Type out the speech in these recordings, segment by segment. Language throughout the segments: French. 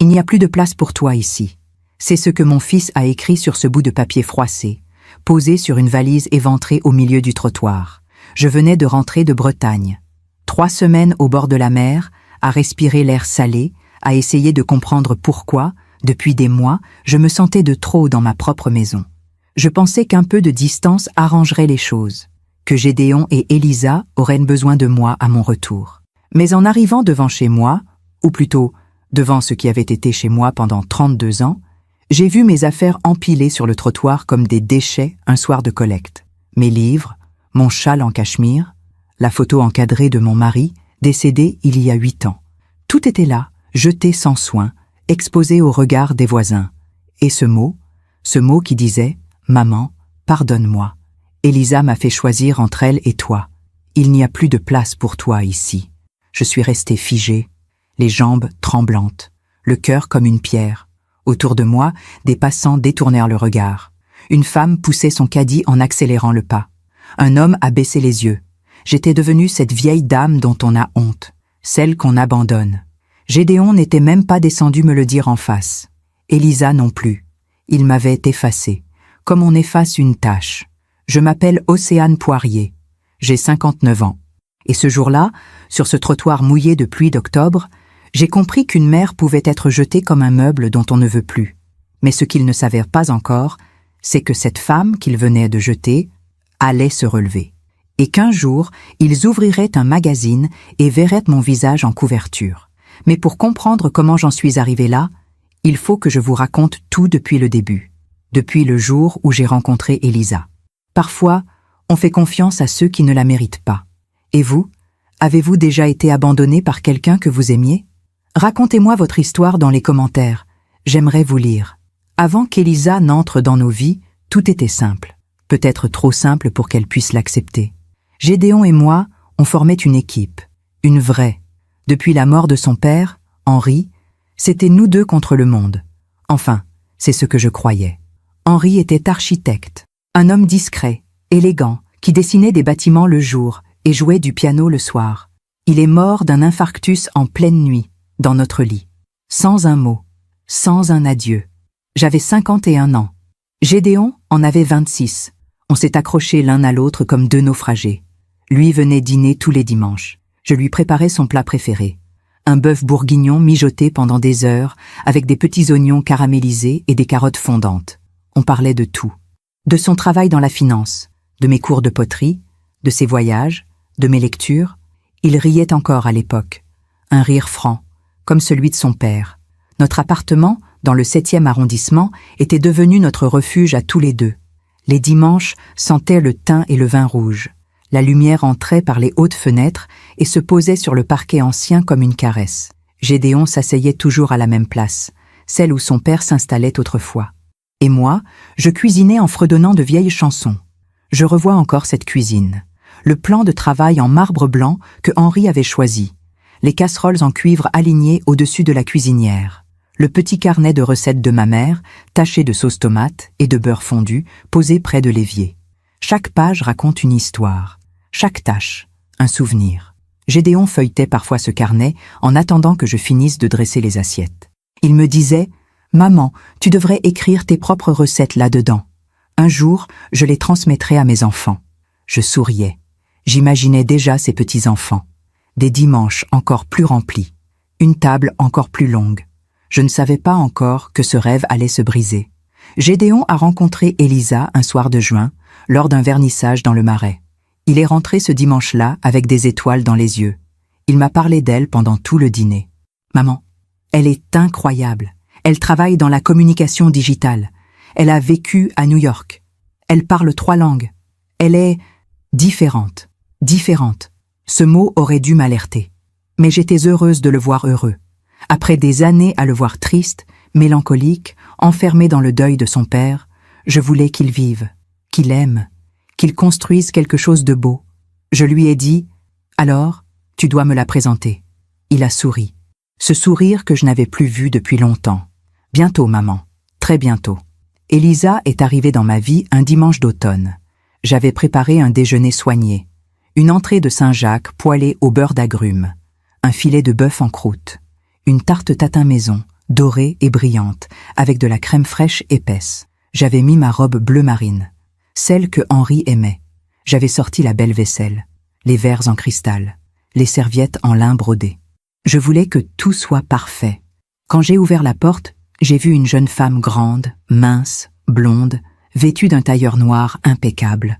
Il n'y a plus de place pour toi ici. C'est ce que mon fils a écrit sur ce bout de papier froissé, posé sur une valise éventrée au milieu du trottoir. Je venais de rentrer de Bretagne. 3 semaines au bord de la mer, à respirer l'air salé, à essayer de comprendre pourquoi, depuis des mois, je me sentais de trop dans ma propre maison. Je pensais qu'un peu de distance arrangerait les choses, que Gédéon et Elisa auraient besoin de moi à mon retour. Mais en arrivant devant chez moi, ou plutôt devant ce qui avait été chez moi pendant 32 ans, j'ai vu mes affaires empilées sur le trottoir comme des déchets un soir de collecte. Mes livres, mon châle en cachemire, la photo encadrée de mon mari, décédé il y a 8 ans. Tout était là, jeté sans soin, exposé au regard des voisins. Et ce mot qui disait « Maman, pardonne-moi. Elisa m'a fait choisir entre elle et toi. Il n'y a plus de place pour toi ici. » Je suis restée figée, les jambes tremblantes, le cœur comme une pierre. Autour de moi, des passants détournèrent le regard. Une femme poussait son caddie en accélérant le pas. Un homme a baissé les yeux. J'étais devenue cette vieille dame dont on a honte, celle qu'on abandonne. Gédéon n'était même pas descendu me le dire en face. Elisa non plus. Il m'avait effacée, comme on efface une tache. Je m'appelle Océane Poirier. J'ai 59 ans. Et ce jour-là, sur ce trottoir mouillé de pluie d'octobre, j'ai compris qu'une mère pouvait être jetée comme un meuble dont on ne veut plus. Mais ce qu'il ne savait pas encore, c'est que cette femme qu'il venait de jeter allait se relever. Et qu'un jour, ils ouvriraient un magazine et verraient mon visage en couverture. Mais pour comprendre comment j'en suis arrivée là, il faut que je vous raconte tout depuis le début, depuis le jour où j'ai rencontré Elisa. Parfois, on fait confiance à ceux qui ne la méritent pas. Et vous, avez-vous déjà été abandonné par quelqu'un que vous aimiez? Racontez-moi votre histoire dans les commentaires. J'aimerais vous lire. Avant qu'Elisa n'entre dans nos vies, tout était simple. Peut-être trop simple pour qu'elle puisse l'accepter. Gédéon et moi, on formait une équipe. Une vraie. Depuis la mort de son père, Henri, c'était nous deux contre le monde. Enfin, c'est ce que je croyais. Henri était architecte. Un homme discret, élégant, qui dessinait des bâtiments le jour et jouait du piano le soir. Il est mort d'un infarctus en pleine nuit, dans notre lit. Sans un mot, sans un adieu. J'avais 51 ans. Gédéon en avait 26. On s'est accrochés l'un à l'autre comme deux naufragés. Lui venait dîner tous les dimanches. Je lui préparais son plat préféré. Un bœuf bourguignon mijoté pendant des heures, avec des petits oignons caramélisés et des carottes fondantes. On parlait de tout. De son travail dans la finance, de mes cours de poterie, de ses voyages, de mes lectures. Il riait encore à l'époque. Un rire franc, comme celui de son père. Notre appartement, dans le 7e arrondissement, était devenu notre refuge à tous les deux. Les dimanches sentaient le thym et le vin rouge. La lumière entrait par les hautes fenêtres et se posait sur le parquet ancien comme une caresse. Gédéon s'asseyait toujours à la même place, celle où son père s'installait autrefois. Et moi, je cuisinais en fredonnant de vieilles chansons. Je revois encore cette cuisine. Le plan de travail en marbre blanc que Henri avait choisi. Les casseroles en cuivre alignées au-dessus de la cuisinière. Le petit carnet de recettes de ma mère, taché de sauce tomate et de beurre fondu, posé près de l'évier. Chaque page raconte une histoire. Chaque tâche, un souvenir. Gédéon feuilletait parfois ce carnet en attendant que je finisse de dresser les assiettes. Il me disait « Maman, tu devrais écrire tes propres recettes là-dedans. Un jour, je les transmettrai à mes enfants. » Je souriais. J'imaginais déjà ces petits-enfants. Des dimanches encore plus remplis. Une table encore plus longue. Je ne savais pas encore que ce rêve allait se briser. Gédéon a rencontré Elisa un soir de juin, lors d'un vernissage dans le Marais. Il est rentré ce dimanche-là avec des étoiles dans les yeux. Il m'a parlé d'elle pendant tout le dîner. « Maman, elle est incroyable. Elle travaille dans la communication digitale. Elle a vécu à New York. Elle parle 3 langues. Elle est différente. Différente. » Ce mot aurait dû m'alerter. Mais j'étais heureuse de le voir heureux. Après des années à le voir triste, mélancolique, enfermé dans le deuil de son père, je voulais qu'il vive, qu'il aime, qu'il construise quelque chose de beau. Je lui ai dit « Alors, tu dois me la présenter. » Il a souri. Ce sourire que je n'avais plus vu depuis longtemps. « Bientôt, maman. Très bientôt. » Elisa est arrivée dans ma vie un dimanche d'automne. J'avais préparé un déjeuner soigné. Une entrée de Saint-Jacques poêlée au beurre d'agrumes. Un filet de bœuf en croûte. Une tarte tatin maison, dorée et brillante, avec de la crème fraîche épaisse. J'avais mis ma robe bleu marine, celle que Henri aimait. J'avais sorti la belle vaisselle, les verres en cristal, les serviettes en lin brodé. Je voulais que tout soit parfait. Quand j'ai ouvert la porte, j'ai vu une jeune femme grande, mince, blonde, vêtue d'un tailleur noir impeccable.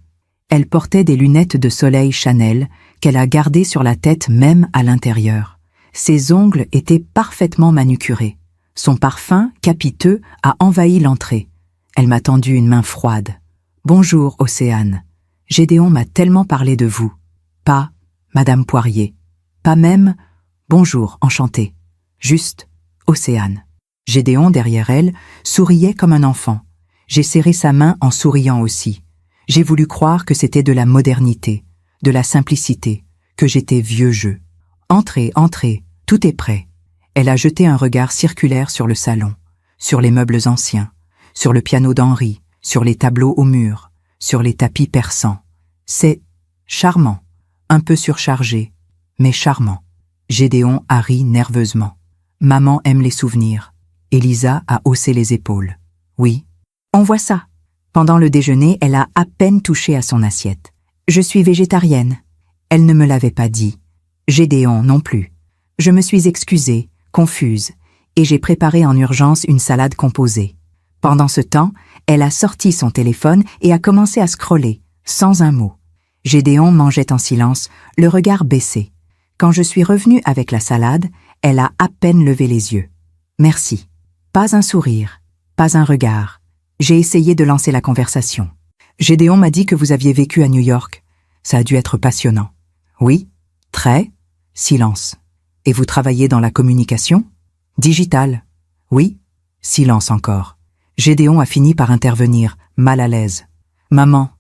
Elle portait des lunettes de soleil Chanel qu'elle a gardées sur la tête même à l'intérieur. Ses ongles étaient parfaitement manucurés. Son parfum, capiteux, a envahi l'entrée. Elle m'a tendu une main froide. « Bonjour, Océane. Gédéon m'a tellement parlé de vous. Pas « Madame Poirier ». Pas même « Bonjour, enchantée ». Juste « Océane ». Gédéon, derrière elle, souriait comme un enfant. J'ai serré sa main en souriant aussi. J'ai voulu croire que c'était de la modernité, de la simplicité, que j'étais vieux jeu. « Entrez, entrez, tout est prêt ». Elle a jeté un regard circulaire sur le salon, sur les meubles anciens, sur le piano d'Henri, sur les tableaux au mur, sur les tapis persans. C'est charmant, un peu surchargé, mais charmant. Gédéon a ri nerveusement. Maman aime les souvenirs. Elisa a haussé les épaules. Oui, on voit ça. Pendant le déjeuner, elle a à peine touché à son assiette. Je suis végétarienne. Elle ne me l'avait pas dit. Gédéon non plus. Je me suis excusée, confuse, et j'ai préparé en urgence une salade composée. Pendant ce temps, elle a sorti son téléphone et a commencé à scroller, sans un mot. Gédéon mangeait en silence, le regard baissé. Quand je suis revenue avec la salade, elle a à peine levé les yeux. Merci. Pas un sourire, pas un regard. J'ai essayé de lancer la conversation. Gédéon m'a dit que vous aviez vécu à New York. Ça a dû être passionnant. Oui, très. Silence. Et vous travaillez dans la communication? Digital. Oui. Silence encore. Gédéon a fini par intervenir, mal à l'aise. Maman,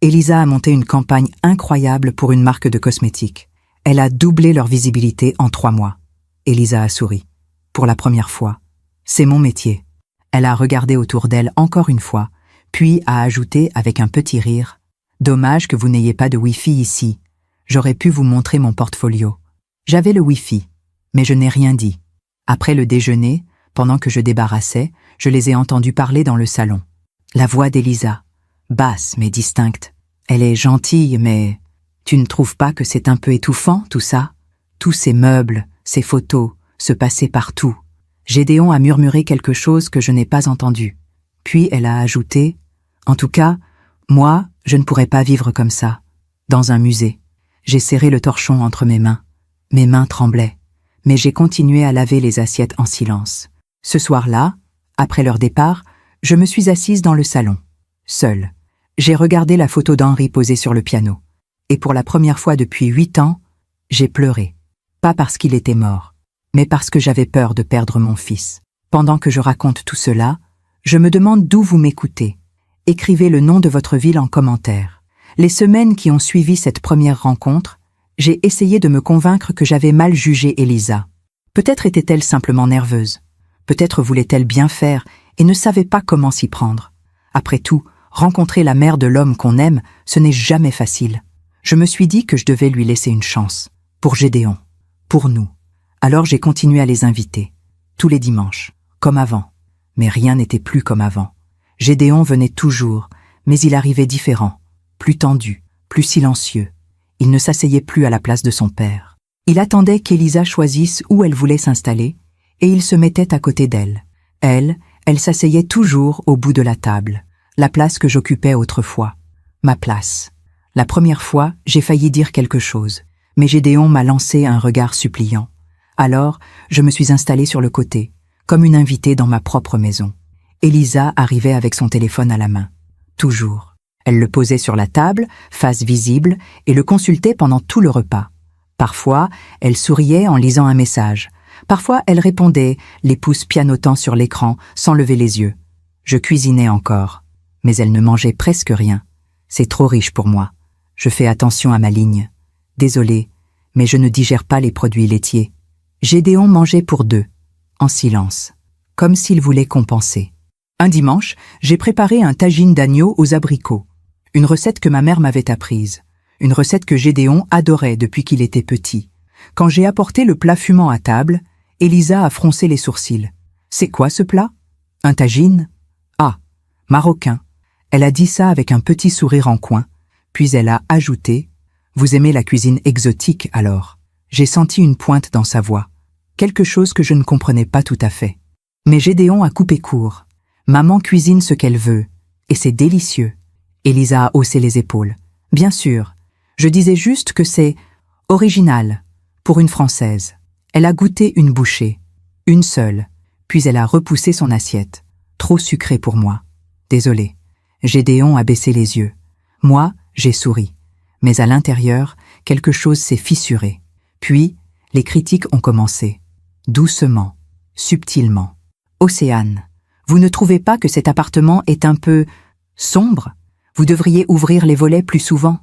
Elisa a monté une campagne incroyable pour une marque de cosmétiques. Elle a doublé leur visibilité en 3 mois. Elisa a souri. Pour la première fois. C'est mon métier. Elle a regardé autour d'elle encore une fois, puis a ajouté avec un petit rire. Dommage que vous n'ayez pas de Wi-Fi ici. J'aurais pu vous montrer mon portfolio. J'avais le Wi-Fi, mais je n'ai rien dit. Après le déjeuner, pendant que je débarrassais, je les ai entendus parler dans le salon. La voix d'Elisa, basse mais distincte. Elle est gentille, mais tu ne trouves pas que c'est un peu étouffant, tout ça? Tous ces meubles, ces photos, se passer partout. Gédéon a murmuré quelque chose que je n'ai pas entendu. Puis elle a ajouté « En tout cas, moi, je ne pourrais pas vivre comme ça. Dans un musée. » J'ai serré le torchon entre mes mains. Mes mains tremblaient, mais j'ai continué à laver les assiettes en silence. Ce soir-là, après leur départ, je me suis assise dans le salon, seule. J'ai regardé la photo d'Henri posée sur le piano. Et pour la première fois depuis 8 ans, j'ai pleuré. Pas parce qu'il était mort, mais parce que j'avais peur de perdre mon fils. Pendant que je raconte tout cela, je me demande d'où vous m'écoutez. Écrivez le nom de votre ville en commentaire. Les semaines qui ont suivi cette première rencontre, j'ai essayé de me convaincre que j'avais mal jugé Elisa. Peut-être était-elle simplement nerveuse. Peut-être voulait-elle bien faire et ne savait pas comment s'y prendre. Après tout, rencontrer la mère de l'homme qu'on aime, ce n'est jamais facile. Je me suis dit que je devais lui laisser une chance. Pour Gédéon. Pour nous. Alors j'ai continué à les inviter. Tous les dimanches. Comme avant. Mais rien n'était plus comme avant. Gédéon venait toujours, mais il arrivait différent. Plus tendu, plus silencieux. Il ne s'asseyait plus à la place de son père. Il attendait qu'Elisa choisisse où elle voulait s'installer, et il se mettait à côté d'elle. Elle s'asseyait toujours au bout de la table, la place que j'occupais autrefois. Ma place. La première fois, j'ai failli dire quelque chose, mais Gédéon m'a lancé un regard suppliant. Alors, je me suis installée sur le côté, comme une invitée dans ma propre maison. Elisa arrivait avec son téléphone à la main. Toujours. Elle le posait sur la table, face visible, et le consultait pendant tout le repas. Parfois, elle souriait en lisant un message. Parfois, elle répondait, les pouces pianotant sur l'écran, sans lever les yeux. Je cuisinais encore, mais elle ne mangeait presque rien. C'est trop riche pour moi. Je fais attention à ma ligne. Désolée, mais je ne digère pas les produits laitiers. Gédéon mangeait pour 2, en silence, comme s'il voulait compenser. Un dimanche, j'ai préparé un tagine d'agneau aux abricots. Une recette que ma mère m'avait apprise. Une recette que Gédéon adorait depuis qu'il était petit. Quand j'ai apporté le plat fumant à table, Elisa a froncé les sourcils. C'est quoi ce plat? Un tagine? Ah, marocain. Elle a dit ça avec un petit sourire en coin, puis elle a ajouté « Vous aimez la cuisine exotique alors ?» J'ai senti une pointe dans sa voix, quelque chose que je ne comprenais pas tout à fait. Mais Gédéon a coupé court. Maman cuisine ce qu'elle veut, et c'est délicieux. Elisa a haussé les épaules. Bien sûr, je disais juste que c'est original pour une Française. Elle a goûté une bouchée, une seule, puis elle a repoussé son assiette. Trop sucré pour moi. Désolé. Gédéon a baissé les yeux. Moi, j'ai souri. Mais à l'intérieur, quelque chose s'est fissuré. Puis, les critiques ont commencé. Doucement, subtilement. Océane, vous ne trouvez pas que cet appartement est un peu sombre? Vous devriez ouvrir les volets plus souvent.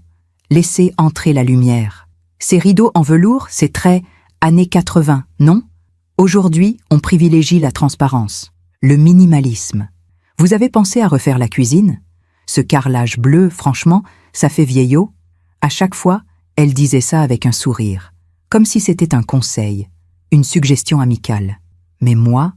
Laissez entrer la lumière. Ces rideaux en velours, c'est très années 80, non? Aujourd'hui, on privilégie la transparence, le minimalisme. Vous avez pensé à refaire la cuisine? Ce carrelage bleu, franchement, ça fait vieillot. À chaque fois, elle disait ça avec un sourire, comme si c'était un conseil, une suggestion amicale. Mais moi,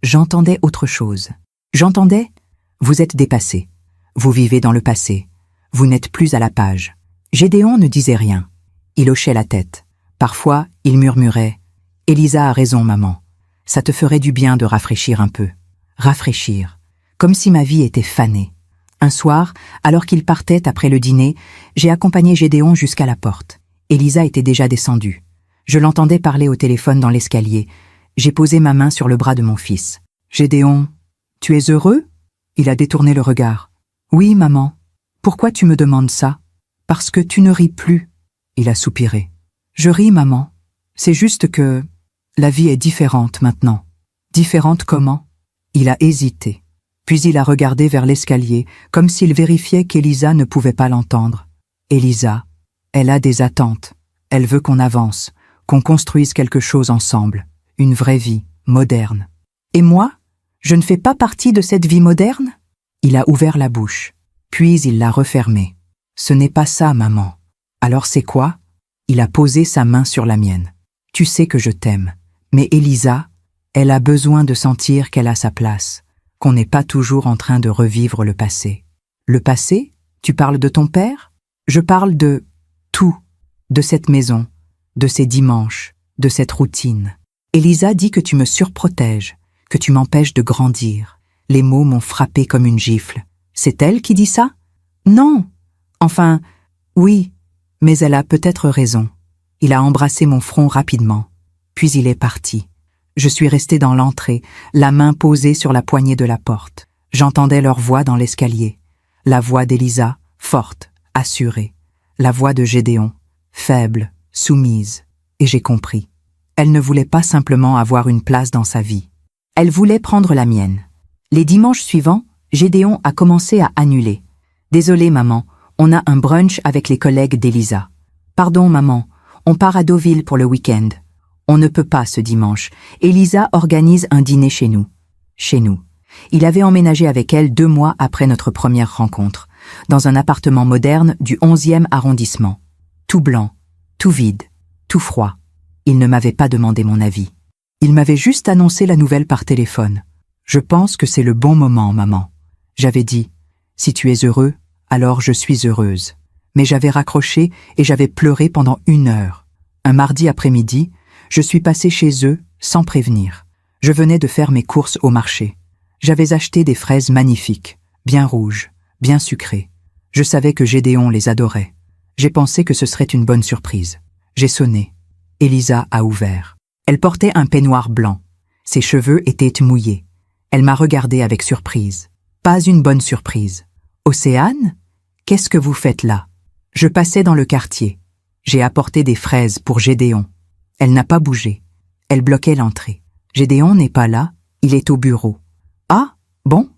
j'entendais autre chose. J'entendais « Vous êtes dépassé. Vous vivez dans le passé. Vous n'êtes plus à la page. » Gédéon ne disait rien. Il hochait la tête. Parfois, il murmurait « Elisa a raison, maman. Ça te ferait du bien de rafraîchir un peu. » Rafraîchir. Comme si ma vie était fanée. Un soir, alors qu'il partait après le dîner, j'ai accompagné Gédéon jusqu'à la porte. Elisa était déjà descendue. Je l'entendais parler au téléphone dans l'escalier. J'ai posé ma main sur le bras de mon fils. « Gédéon, tu es heureux ?» Il a détourné le regard. « Oui, maman. Pourquoi tu me demandes ça? »« Parce que tu ne ris plus. » Il a soupiré. « Je ris, maman. C'est juste que la vie est différente maintenant. »« Différente comment ?» Il a hésité. Puis il a regardé vers l'escalier, comme s'il vérifiait qu'Elisa ne pouvait pas l'entendre. Elisa, elle a des attentes. Elle veut qu'on avance, qu'on construise quelque chose ensemble. Une vraie vie, moderne. Et moi, je ne fais pas partie de cette vie moderne? Il a ouvert la bouche, puis il l'a refermée. Ce n'est pas ça, maman. Alors c'est quoi? Il a posé sa main sur la mienne. Tu sais que je t'aime. Mais Elisa, elle a besoin de sentir qu'elle a sa place, qu'on n'est pas toujours en train de revivre le passé. Le passé? Tu parles de ton père? Je parle de tout, de cette maison, de ces dimanches, de cette routine. Elisa dit que tu me surprotèges, que tu m'empêches de grandir. Les mots m'ont frappé comme une gifle. C'est elle qui dit ça? Non. Enfin, oui, mais elle a peut-être raison. Il a embrassé mon front rapidement, puis il est parti. Je suis restée dans l'entrée, la main posée sur la poignée de la porte. J'entendais leur voix dans l'escalier. La voix d'Elisa, forte, assurée. La voix de Gédéon, faible, soumise. Et j'ai compris. Elle ne voulait pas simplement avoir une place dans sa vie. Elle voulait prendre la mienne. Les dimanches suivants, Gédéon a commencé à annuler. « Désolé, maman, on a un brunch avec les collègues d'Elisa. »« Pardon, maman, on part à Deauville pour le week-end. »« On ne peut pas ce dimanche. Elisa organise un dîner chez nous. » Chez nous. Il avait emménagé avec elle 2 mois après notre première rencontre, dans un appartement moderne du 11e arrondissement. Tout blanc, tout vide, tout froid. Il ne m'avait pas demandé mon avis. Il m'avait juste annoncé la nouvelle par téléphone. « Je pense que c'est le bon moment, maman. » J'avais dit « Si tu es heureux, alors je suis heureuse. » Mais j'avais raccroché et j'avais pleuré pendant 1 heure. Un mardi après-midi, je suis passée chez eux sans prévenir. Je venais de faire mes courses au marché. J'avais acheté des fraises magnifiques, bien rouges, bien sucrées. Je savais que Gédéon les adorait. J'ai pensé que ce serait une bonne surprise. J'ai sonné. Elisa a ouvert. Elle portait un peignoir blanc. Ses cheveux étaient mouillés. Elle m'a regardé avec surprise. Pas une bonne surprise. « Océane? Qu'est-ce que vous faites là ?» Je passais dans le quartier. J'ai apporté des fraises pour Gédéon. Elle n'a pas bougé. Elle bloquait l'entrée. Gédéon n'est pas là, il est au bureau. Ah, bon?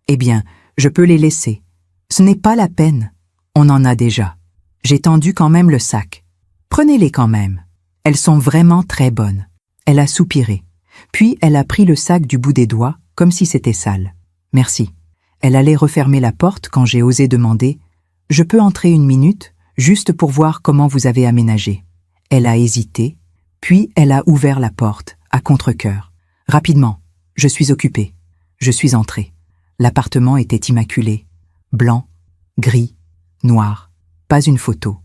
Eh bien, je peux les laisser. Ce n'est pas la peine. On en a déjà. J'ai tendu quand même le sac. Prenez-les quand même. Elles sont vraiment très bonnes. Elle a soupiré. Puis elle a pris le sac du bout des doigts, comme si c'était sale. Merci. Elle allait refermer la porte quand j'ai osé demander « Je peux entrer 1 minute, juste pour voir comment vous avez aménagé ?» Elle a hésité, puis elle a ouvert la porte, à contre-cœur. « Rapidement, Je suis occupée. Je suis entrée. L'appartement était immaculé. Blanc, gris, noir. Pas une photo,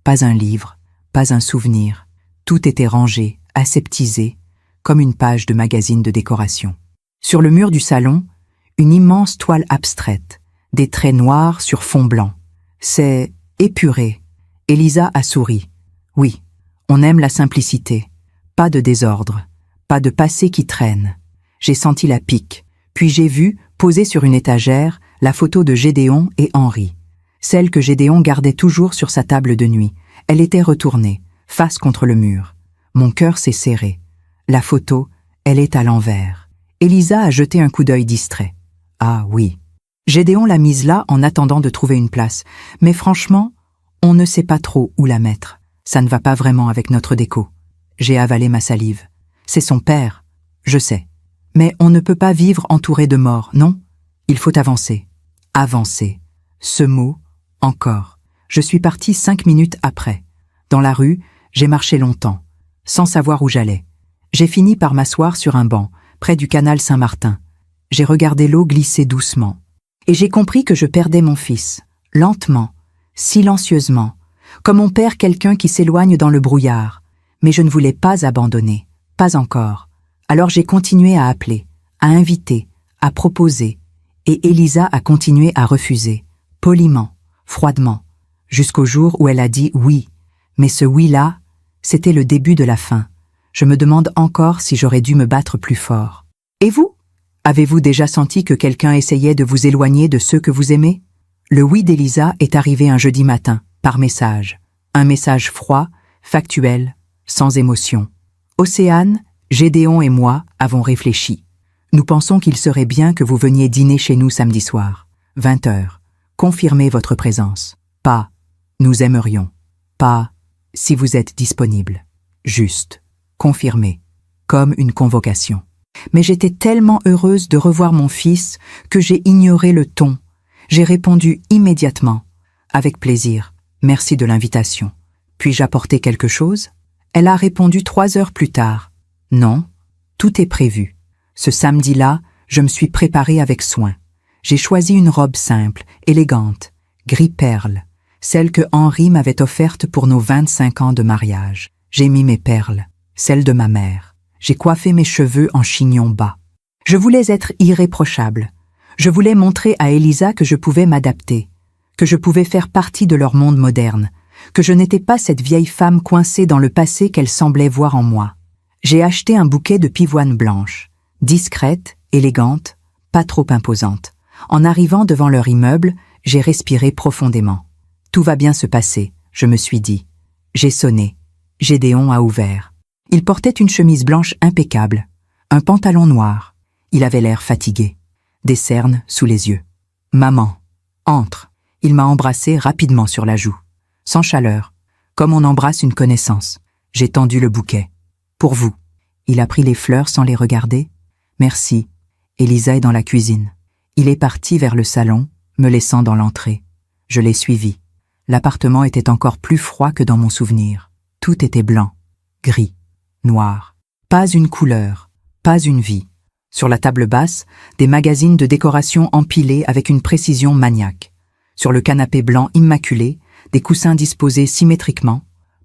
pas un livre, pas un souvenir. Tout était rangé, aseptisé, comme une page de magazine de décoration. Sur le mur du salon, une immense toile abstraite, des traits noirs sur fond blanc. C'est épuré. Elisa a souri. Oui, on aime la simplicité. Pas de désordre, pas de passé qui traîne. J'ai senti la pique, puis j'ai vu, posée sur une étagère, la photo de Gédéon et Henri. Celle que Gédéon gardait toujours sur sa table de nuit. Elle était retournée, face contre le mur. Mon cœur s'est serré. La photo, elle est à l'envers. Elisa a jeté un coup d'œil distrait. Ah oui. Gédéon l'a mise là en attendant de trouver une place. Mais franchement, on ne sait pas trop où la mettre. Ça ne va pas vraiment avec notre déco. J'ai avalé ma salive. C'est son père, je sais. Mais on ne peut pas vivre entouré de morts, non? Il faut avancer. Avancer. Ce mot, encore. Je suis partie 5 minutes après. Dans la rue, j'ai marché longtemps, sans savoir où j'allais. J'ai fini par m'asseoir sur un banc, près du canal Saint-Martin. J'ai regardé l'eau glisser doucement. Et j'ai compris que je perdais mon fils, lentement, silencieusement, comme on perd quelqu'un qui s'éloigne dans le brouillard. Mais je ne voulais pas abandonner, pas encore. Alors j'ai continué à appeler, à inviter, à proposer. Et Elisa a continué à refuser, poliment, froidement, jusqu'au jour où elle a dit oui. Mais ce oui-là, c'était le début de la fin. Je me demande encore si j'aurais dû me battre plus fort. Et vous? Avez-vous déjà senti que quelqu'un essayait de vous éloigner de ceux que vous aimez? Le oui d'Elisa est arrivé un jeudi matin, par message. Un message froid, factuel, sans émotion. Océane, Gédéon et moi avons réfléchi. Nous pensons qu'il serait bien que vous veniez dîner chez nous samedi soir, 20h. Confirmez votre présence. Pas « nous aimerions ». Pas « si vous êtes disponible ». Juste « confirmez », comme une convocation. Mais j'étais tellement heureuse de revoir mon fils que j'ai ignoré le ton. J'ai répondu immédiatement. Avec plaisir, merci de l'invitation. Puis-je apporter quelque chose? Elle a répondu 3 heures plus tard. Non, tout est prévu. Ce samedi-là, je me suis préparée avec soin. J'ai choisi une robe simple, élégante, gris perle, celle que Henri m'avait offerte pour nos 25 ans de mariage. J'ai mis mes perles, celles de ma mère. J'ai coiffé mes cheveux en chignon bas. Je voulais être irréprochable. Je voulais montrer à Elisa que je pouvais m'adapter, que je pouvais faire partie de leur monde moderne, que je n'étais pas cette vieille femme coincée dans le passé qu'elle semblait voir en moi. J'ai acheté un bouquet de pivoine blanche, discrète, élégante, pas trop imposante. En arrivant devant leur immeuble, j'ai respiré profondément. Tout va bien se passer, je me suis dit. J'ai sonné. Gédéon a ouvert. Il portait une chemise blanche impeccable, un pantalon noir. Il avait l'air fatigué, des cernes sous les yeux. « Maman, entre !» Il m'a embrassé rapidement sur la joue, sans chaleur, comme on embrasse une connaissance. J'ai tendu le bouquet. « Pour vous. » Il a pris les fleurs sans les regarder. « Merci. » Elisa est dans la cuisine. Il est parti vers le salon, me laissant dans l'entrée. Je l'ai suivi. L'appartement était encore plus froid que dans mon souvenir. Tout était blanc, gris, noir. Pas une couleur, pas une vie. Sur la table basse, des magazines de décoration empilés avec une précision maniaque. Sur le canapé blanc immaculé, des coussins disposés symétriquement.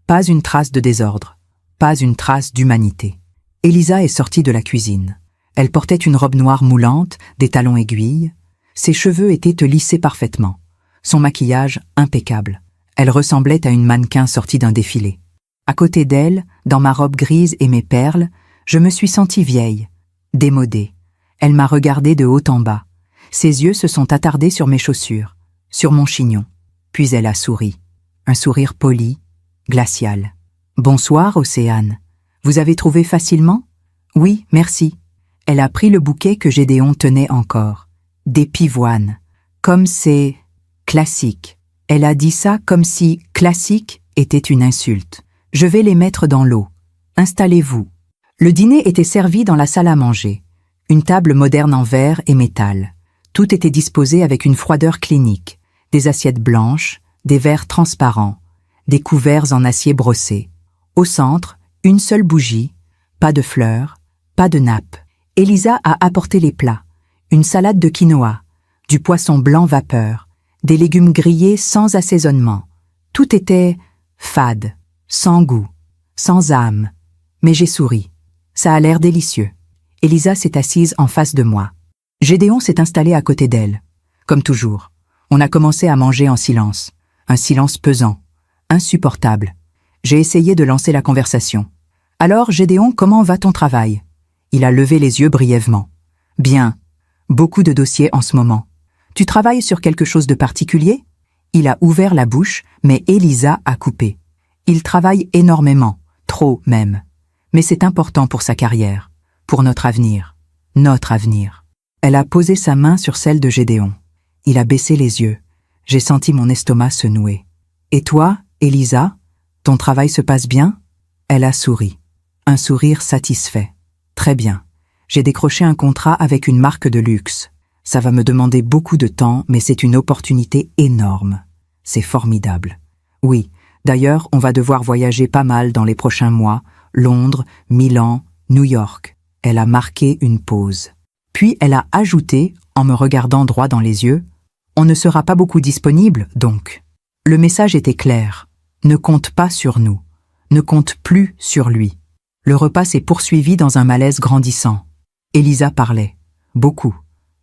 Pas une trace de désordre, pas une trace d'humanité. Elisa est sortie de la cuisine. Elle portait une robe noire moulante, des talons aiguilles. Ses cheveux étaient lissés parfaitement. Son maquillage impeccable. Elle ressemblait à une mannequin sortie d'un défilé. À côté d'elle, dans ma robe grise et mes perles, je me suis sentie vieille, démodée. Elle m'a regardée de haut en bas. Ses yeux se sont attardés sur mes chaussures, sur mon chignon. Puis elle a souri. Un sourire poli, glacial. « Bonsoir, Océane. Vous avez trouvé facilement? »« Oui, merci. » Elle a pris le bouquet que Gédéon tenait encore. Des pivoines. Comme c'est classique. Elle a dit ça comme si classique était une insulte. Je vais les mettre dans l'eau. Installez-vous. Le dîner était servi dans la salle à manger. Une table moderne en verre et métal. Tout était disposé avec une froideur clinique. Des assiettes blanches, des verres transparents, des couverts en acier brossé. Au centre, une seule bougie, pas de fleurs, pas de nappe. Elisa a apporté les plats. Une salade de quinoa, du poisson blanc vapeur, des légumes grillés sans assaisonnement. Tout était fade, sans goût, sans âme. Mais j'ai souri. Ça a l'air délicieux. Elisa s'est assise en face de moi. Gédéon s'est installé à côté d'elle. Comme toujours, on a commencé à manger en silence. Un silence pesant, insupportable. J'ai essayé de lancer la conversation. « Alors, Gédéon, comment va ton travail ?» Il a levé les yeux brièvement. « Bien. Beaucoup de dossiers en ce moment. Tu travailles sur quelque chose de particulier ?» Il a ouvert la bouche, mais Elisa a coupé. Il travaille énormément, trop même. Mais c'est important pour sa carrière, pour notre avenir. Notre avenir. Elle a posé sa main sur celle de Gédéon. Il a baissé les yeux. J'ai senti mon estomac se nouer. « Et toi, Elisa, ton travail se passe bien ?» Elle a souri. Un sourire satisfait. « Très bien. J'ai décroché un contrat avec une marque de luxe. Ça va me demander beaucoup de temps, mais c'est une opportunité énorme. C'est formidable. Oui, d'ailleurs, on va devoir voyager pas mal dans les prochains mois. Londres, Milan, New York. » Elle a marqué une pause. Puis elle a ajouté, en me regardant droit dans les yeux, « On ne sera pas beaucoup disponible, donc. » Le message était clair. Ne compte pas sur nous. Ne compte plus sur lui. Le repas s'est poursuivi dans un malaise grandissant. Elisa parlait, beaucoup,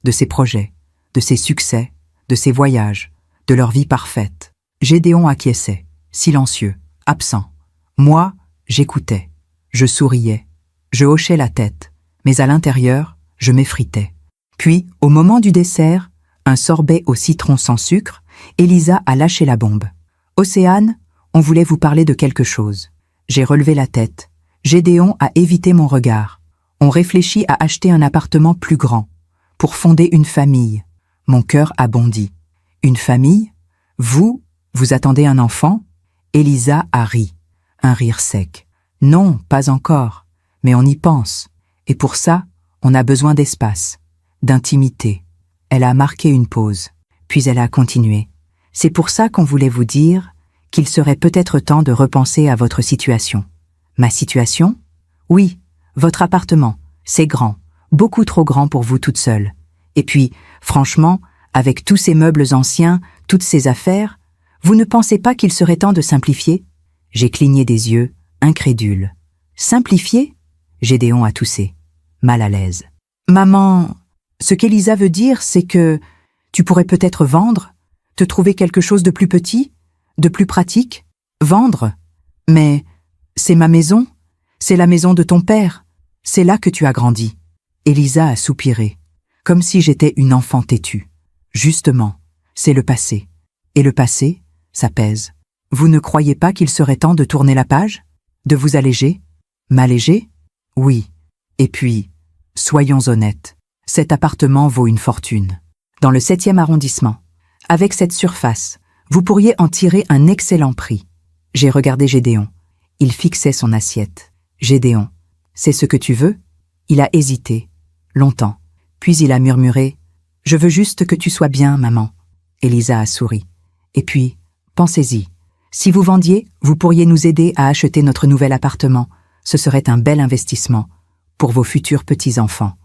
de ses projets, de ses succès, de ses voyages, de leur vie parfaite. Gédéon acquiesçait, silencieux, absent. Moi, j'écoutais. Je souriais. Je hochais la tête. Mais à l'intérieur, je m'effritais. Puis, au moment du dessert, un sorbet au citron sans sucre, Elisa a lâché la bombe. « Océane, on voulait vous parler de quelque chose. » J'ai relevé la tête. Gédéon a évité mon regard. On réfléchit à acheter un appartement plus grand, pour fonder une famille. Mon cœur a bondi. Une famille? Vous attendez un enfant? Elisa a ri. Un rire sec. Non, pas encore. Mais on y pense. Et pour ça, on a besoin d'espace, d'intimité. Elle a marqué une pause. Puis elle a continué. C'est pour ça qu'on voulait vous dire qu'il serait peut-être temps de repenser à votre situation. Ma situation? Oui, votre appartement. C'est grand, beaucoup trop grand pour vous toute seule. Et puis, franchement, avec tous ces meubles anciens, toutes ces affaires, vous ne pensez pas qu'il serait temps de simplifier? J'ai cligné des yeux, incrédule. Simplifier? Gédéon a toussé, mal à l'aise. Maman, ce qu'Elisa veut dire, c'est que tu pourrais peut-être vendre, te trouver quelque chose de plus petit, de plus pratique, vendre. Mais c'est ma maison, c'est la maison de ton père, c'est là que tu as grandi. Elisa a soupiré, comme si j'étais une enfant têtue. Justement, c'est le passé. Et le passé, ça pèse. Vous ne croyez pas qu'il serait temps de tourner la page? De vous alléger? M'alléger? Oui. Et puis, soyons honnêtes, cet appartement vaut une fortune. Dans le 7e arrondissement. Avec cette surface, vous pourriez en tirer un excellent prix. J'ai regardé Gédéon. Il fixait son assiette. Gédéon, c'est ce que tu veux? Il a hésité, longtemps. Puis il a murmuré, « Je veux juste que tu sois bien, maman. » Elisa a souri. Et puis, pensez-y. Si vous vendiez, vous pourriez nous aider à acheter notre nouvel appartement. Ce serait un bel investissement pour vos futurs petits-enfants.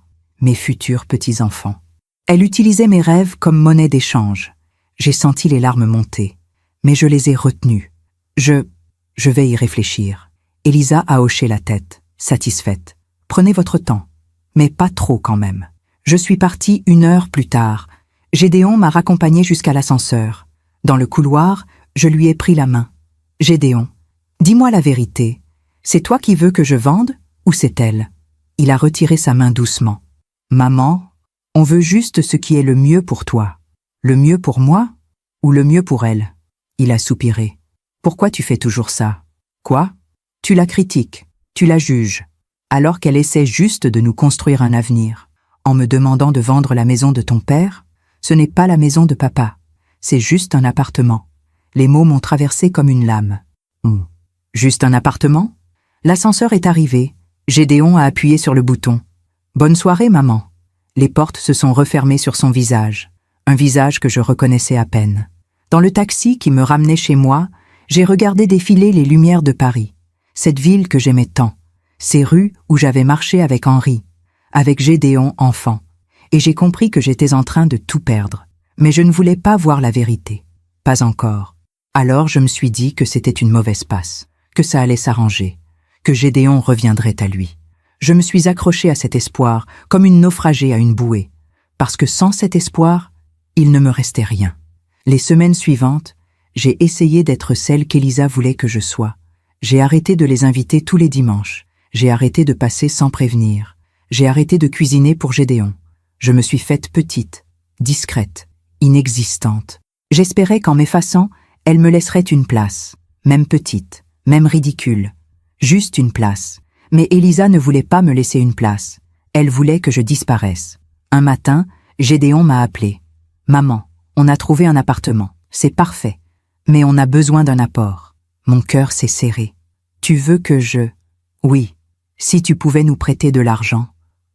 Mes futurs petits-enfants. Elle utilisait mes rêves comme monnaie d'échange. J'ai senti les larmes monter, mais je les ai retenues. Je vais y réfléchir. Elisa a hoché la tête, satisfaite. Prenez votre temps, mais pas trop quand même. Je suis partie 1 heure plus tard. Gédéon m'a raccompagnée jusqu'à l'ascenseur. Dans le couloir, je lui ai pris la main. Gédéon, dis-moi la vérité. C'est toi qui veux que je vende ou c'est elle? Il a retiré sa main doucement. Maman, on veut juste ce qui est le mieux pour toi. Le mieux pour moi ou le mieux pour elle? Il a soupiré. Pourquoi tu fais toujours ça? Quoi? Tu la critiques, tu la juges, alors qu'elle essaie juste de nous construire un avenir. En me demandant de vendre la maison de ton père, ce n'est pas la maison de papa, c'est juste un appartement. Les mots m'ont traversé comme une lame. Juste un appartement? L'ascenseur est arrivé. Gédéon a appuyé sur le bouton. Bonne soirée, maman. Les portes se sont refermées sur son visage, un visage que je reconnaissais à peine. Dans le taxi qui me ramenait chez moi, j'ai regardé défiler les lumières de Paris, cette ville que j'aimais tant, ces rues où j'avais marché avec Henri, avec Gédéon enfant, et j'ai compris que j'étais en train de tout perdre. Mais je ne voulais pas voir la vérité. Pas encore. Alors je me suis dit que c'était une mauvaise passe, que ça allait s'arranger, que Gédéon reviendrait à lui. Je me suis accrochée à cet espoir comme une naufragée à une bouée, parce que sans cet espoir, il ne me restait rien. Les semaines suivantes, j'ai essayé d'être celle qu'Élisa voulait que je sois. J'ai arrêté de les inviter tous les dimanches. J'ai arrêté de passer sans prévenir. J'ai arrêté de cuisiner pour Gédéon. Je me suis faite petite, discrète, inexistante. J'espérais qu'en m'effaçant, elle me laisserait une place, même petite, même ridicule. Juste une place. Mais Élisa ne voulait pas me laisser une place. Elle voulait que je disparaisse. Un matin, Gédéon m'a appelé. « Maman, on a trouvé un appartement. C'est parfait. Mais on a besoin d'un apport. » Mon cœur s'est serré. « Tu veux que je... » « Oui, si tu pouvais nous prêter de l'argent.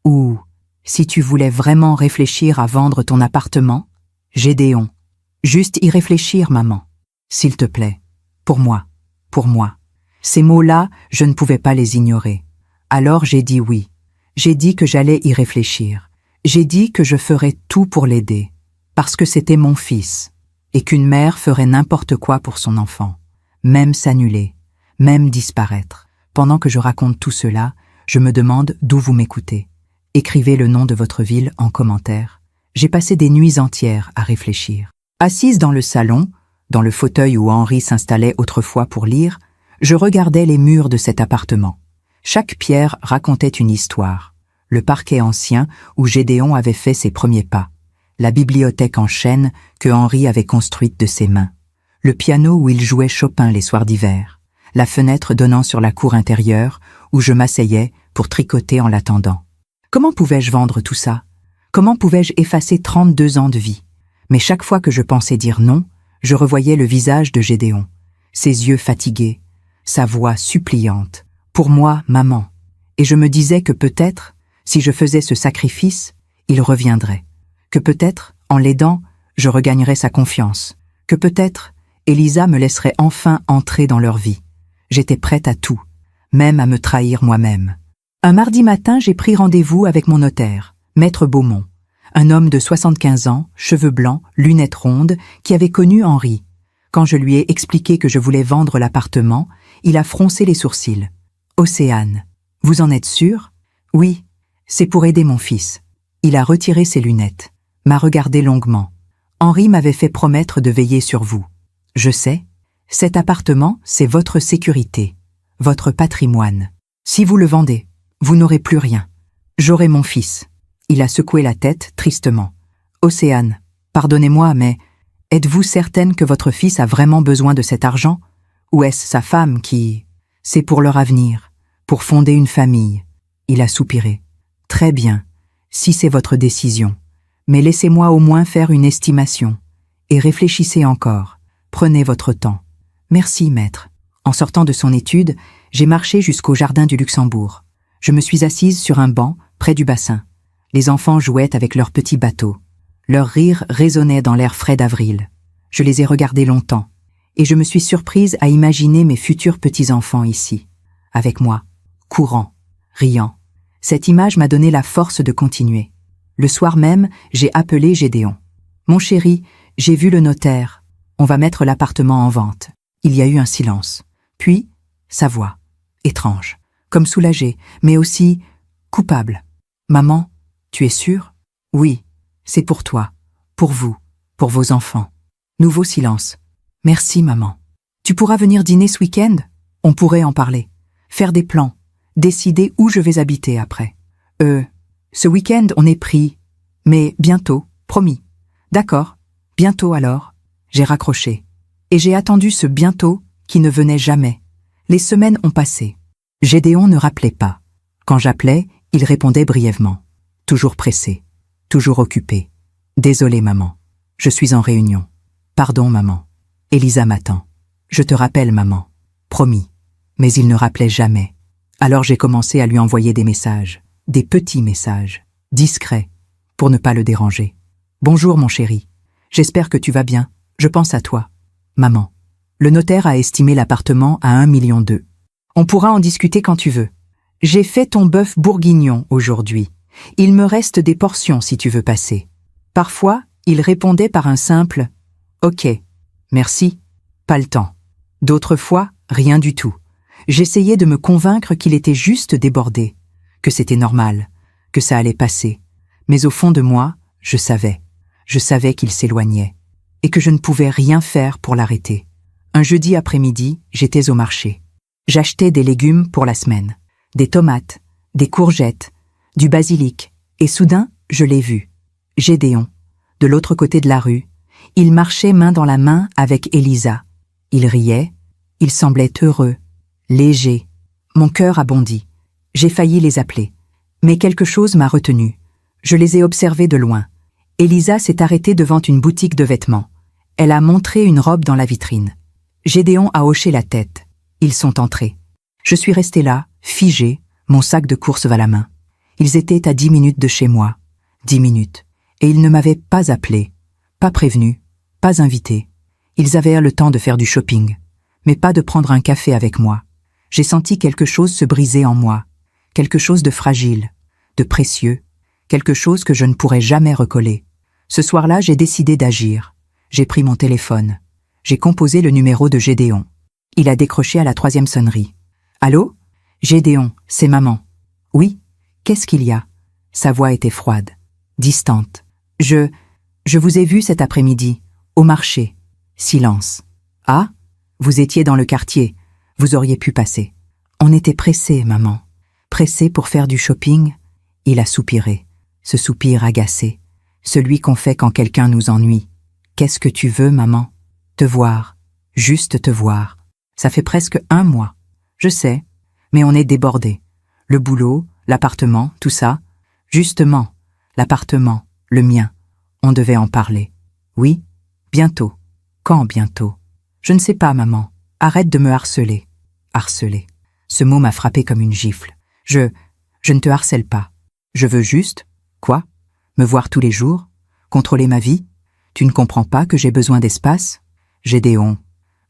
Ou si tu voulais vraiment réfléchir à vendre ton appartement. » Gédéon. « Juste y réfléchir, maman. S'il te plaît. Pour moi. Pour moi. » Ces mots-là, je ne pouvais pas les ignorer. Alors j'ai dit oui. J'ai dit que j'allais y réfléchir. J'ai dit que je ferais tout pour l'aider. Parce que c'était mon fils. Et qu'une mère ferait n'importe quoi pour son enfant. Même s'annuler. Même disparaître. Pendant que je raconte tout cela, je me demande d'où vous m'écoutez. Écrivez le nom de votre ville en commentaire. J'ai passé des nuits entières à réfléchir. Assise dans le salon, dans le fauteuil où Henri s'installait autrefois pour lire, je regardais les murs de cet appartement. Chaque pierre racontait une histoire. Le parquet ancien où Gédéon avait fait ses premiers pas. La bibliothèque en chêne que Henri avait construite de ses mains. Le piano où il jouait Chopin les soirs d'hiver. La fenêtre donnant sur la cour intérieure où je m'asseyais pour tricoter en l'attendant. Comment pouvais-je vendre tout ça? Comment pouvais-je effacer 32 ans de vie? Mais chaque fois que je pensais dire non, je revoyais le visage de Gédéon, ses yeux fatigués, sa voix suppliante. Pour moi, maman. Et je me disais que peut-être, si je faisais ce sacrifice, il reviendrait. Que peut-être, en l'aidant, je regagnerais sa confiance. Que peut-être, Élisa me laisserait enfin entrer dans leur vie. J'étais prête à tout, même à me trahir moi-même. Un mardi matin, j'ai pris rendez-vous avec mon notaire, Maître Beaumont, un homme de 75 ans, cheveux blancs, lunettes rondes, qui avait connu Henri. Quand je lui ai expliqué que je voulais vendre l'appartement, il a froncé les sourcils. « Océane, vous en êtes sûre ? » ?»« Oui, c'est pour aider mon fils. » Il a retiré ses lunettes, m'a regardé longuement. « Henri m'avait fait promettre de veiller sur vous. Je sais. Cet appartement, c'est votre sécurité, votre patrimoine. Si vous le vendez, vous n'aurez plus rien. J'aurai mon fils. » Il a secoué la tête tristement. « Océane, pardonnez-moi, mais êtes-vous certaine que votre fils a vraiment besoin de cet argent? Ou est-ce sa femme qui... C'est pour leur avenir, pour fonder une famille. » Il a soupiré. « Très bien, si c'est votre décision. Mais laissez-moi au moins faire une estimation. Et réfléchissez encore. Prenez votre temps. » « Merci, maître. » En sortant de son étude, j'ai marché jusqu'au jardin du Luxembourg. Je me suis assise sur un banc, près du bassin. Les enfants jouaient avec leurs petits bateaux. Leur rire résonnait dans l'air frais d'avril. Je les ai regardés longtemps, et je me suis surprise à imaginer mes futurs petits-enfants ici, avec moi, courant, riant. Cette image m'a donné la force de continuer. Le soir même, j'ai appelé Gédéon. « Mon chéri, j'ai vu le notaire. On va mettre l'appartement en vente. » Il y a eu un silence. Puis, sa voix, étrange, comme soulagée, mais aussi coupable. « Maman, tu es sûre ? » ?»« Oui, c'est pour toi, pour vous, pour vos enfants. » Nouveau silence. « Merci, maman. Tu pourras venir dîner ce week-end ? On pourrait en parler. Faire des plans, décider où je vais habiter après. Ce week-end, on est pris. Mais bientôt, promis. D'accord, bientôt alors. » J'ai raccroché. Et j'ai attendu ce bientôt qui ne venait jamais. Les semaines ont passé. Gédéon ne rappelait pas. Quand j'appelais, il répondait brièvement. Toujours pressé, toujours occupé. Désolé, maman. Je suis en réunion. Pardon, maman. Élisa m'attend. Je te rappelle, maman. Promis. Mais il ne rappelait jamais. Alors j'ai commencé à lui envoyer des messages, des petits messages, discrets, pour ne pas le déranger. Bonjour, mon chéri. J'espère que tu vas bien. Je pense à toi. Maman, le notaire a estimé l'appartement à 1,2 million. On pourra en discuter quand tu veux. J'ai fait ton bœuf bourguignon aujourd'hui. Il me reste des portions si tu veux passer. Parfois, il répondait par un simple « Ok, merci, pas le temps ». D'autres fois, rien du tout. J'essayais de me convaincre qu'il était juste débordé, que c'était normal, que ça allait passer. Mais au fond de moi, je savais qu'il s'éloignait, et que je ne pouvais rien faire pour l'arrêter. Un jeudi après-midi, j'étais au marché. J'achetais des légumes pour la semaine, des tomates, des courgettes, du basilic, et soudain, je l'ai vu. Gédéon, de l'autre côté de la rue, il marchait main dans la main avec Elisa. Il riait, il semblait heureux, léger. Mon cœur a bondi. J'ai failli les appeler. Mais quelque chose m'a retenu. Je les ai observés de loin. Elisa s'est arrêtée devant une boutique de vêtements. Elle a montré une robe dans la vitrine. Gédéon a hoché la tête. Ils sont entrés. Je suis resté là, figé, mon sac de course à la main. Ils étaient à 10 minutes de chez moi. 10 minutes. Et ils ne m'avaient pas appelé, pas prévenu, pas invité. Ils avaient le temps de faire du shopping, mais pas de prendre un café avec moi. J'ai senti quelque chose se briser en moi, quelque chose de fragile, de précieux, quelque chose que je ne pourrais jamais recoller. Ce soir-là, j'ai décidé d'agir. J'ai pris mon téléphone. J'ai composé le numéro de Gédéon. Il a décroché à la 3e sonnerie. « Allô ? Gédéon, c'est maman. »« Oui, qu'est-ce qu'il y a ?» Sa voix était froide, distante. « Je vous ai vu cet après-midi, au marché. » Silence. « Ah ? Vous étiez dans le quartier. Vous auriez pu passer. »« On était pressés, maman. Pressés pour faire du shopping. » Il a soupiré. Ce soupir agacé. Celui qu'on fait quand quelqu'un nous ennuie. « Qu'est-ce que tu veux, maman ? » « Te voir. Juste te voir. Ça fait presque 1 mois. Je sais, mais on est débordés. Le boulot, l'appartement, tout ça. Justement, l'appartement, le mien. On devait en parler. Oui, bientôt. Quand bientôt ? Je ne sais pas, maman. Arrête de me harceler. Harceler. Ce mot m'a frappé comme une gifle. Je ne te harcèle pas. Je veux juste, quoi ? Me voir tous les jours ? Contrôler ma vie ? Tu ne comprends pas que j'ai besoin d'espace ? Gédéon.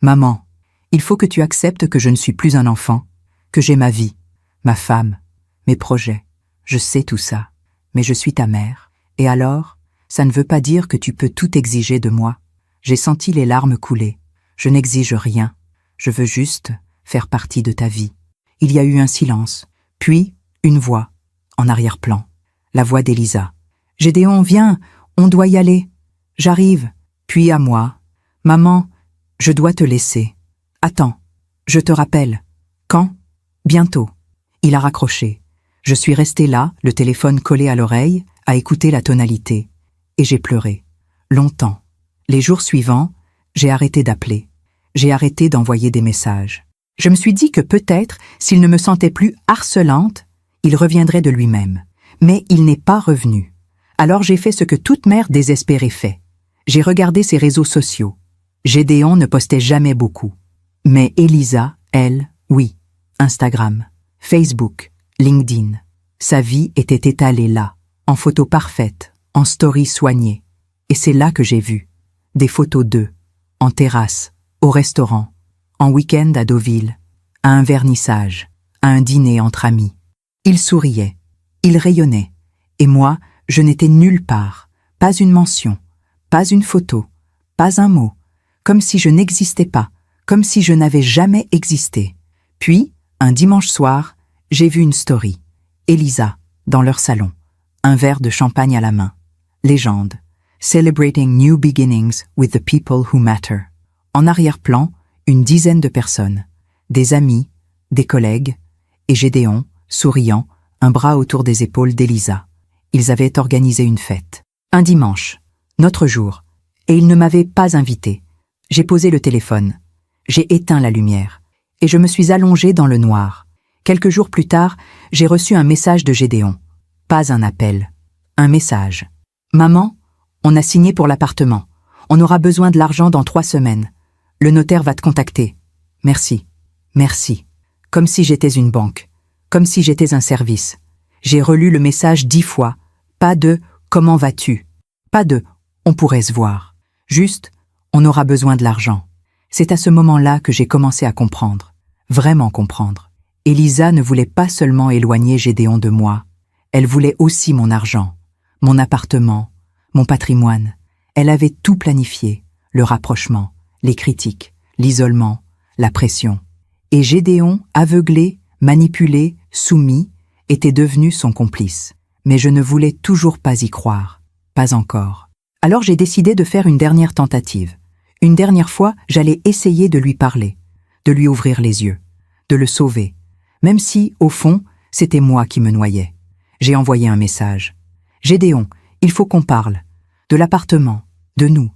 Maman, il faut que tu acceptes que je ne suis plus un enfant, que j'ai ma vie, ma femme, mes projets. Je sais tout ça, mais je suis ta mère. Et alors, ça ne veut pas dire que tu peux tout exiger de moi. J'ai senti les larmes couler. Je n'exige rien. Je veux juste faire partie de ta vie. Il y a eu un silence, puis une voix, en arrière-plan. La voix d'Elisa. Gédéon, viens, on doit y aller. J'arrive. Puis à moi. Maman, je dois te laisser. Attends, je te rappelle. Quand ? Bientôt. Il a raccroché. Je suis resté là, le téléphone collé à l'oreille, à écouter la tonalité. Et j'ai pleuré. Longtemps. Les jours suivants, j'ai arrêté d'appeler. J'ai arrêté d'envoyer des messages. Je me suis dit que peut-être, s'il ne me sentait plus harcelante, il reviendrait de lui-même. Mais il n'est pas revenu. Alors j'ai fait ce que toute mère désespérée fait. J'ai regardé ses réseaux sociaux. Gédéon ne postait jamais beaucoup. Mais Elisa, elle, oui. Instagram, Facebook, LinkedIn. Sa vie était étalée là, en photo parfaite, en story soignée. Et c'est là que j'ai vu. Des photos d'eux, en terrasse, au restaurant, en week-end à Deauville, à un vernissage, à un dîner entre amis. Il souriait, il rayonnait. Et moi, je n'étais nulle part. Pas une mention, pas une photo, pas un mot. Comme si je n'existais pas, comme si je n'avais jamais existé. Puis, un dimanche soir, j'ai vu une story. Elisa, dans leur salon, un verre de champagne à la main. Légende. Celebrating new beginnings with the people who matter. En arrière-plan, une dizaine de personnes. Des amis, des collègues, et Gédéon, souriant, un bras autour des épaules d'Elisa. Ils avaient organisé une fête. Un dimanche, notre jour, et ils ne m'avaient pas invité. J'ai posé le téléphone. J'ai éteint la lumière. Et je me suis allongée dans le noir. Quelques jours plus tard, j'ai reçu un message de Gédéon. Pas un appel. Un message. Maman, on a signé pour l'appartement. On aura besoin de l'argent dans 3 semaines. Le notaire va te contacter. Merci. Merci. Comme si j'étais une banque. Comme si j'étais un service. J'ai relu le message 10 fois. Pas de « Comment vas-tu ?» Pas de « On pourrait se voir ?» Juste « On aura besoin de l'argent. » C'est à ce moment-là que j'ai commencé à comprendre. Vraiment comprendre. Elisa ne voulait pas seulement éloigner Gédéon de moi. Elle voulait aussi mon argent, mon appartement, mon patrimoine. Elle avait tout planifié, le rapprochement, les critiques, l'isolement, la pression. Et Gédéon, aveuglé, manipulé, soumis, était devenu son complice. Mais je ne voulais toujours pas y croire. Pas encore. Alors j'ai décidé de faire une dernière tentative. Une dernière fois, j'allais essayer de lui parler, de lui ouvrir les yeux, de le sauver, même si, au fond, c'était moi qui me noyais. J'ai envoyé un message. « Gédéon, il faut qu'on parle. De l'appartement, de nous.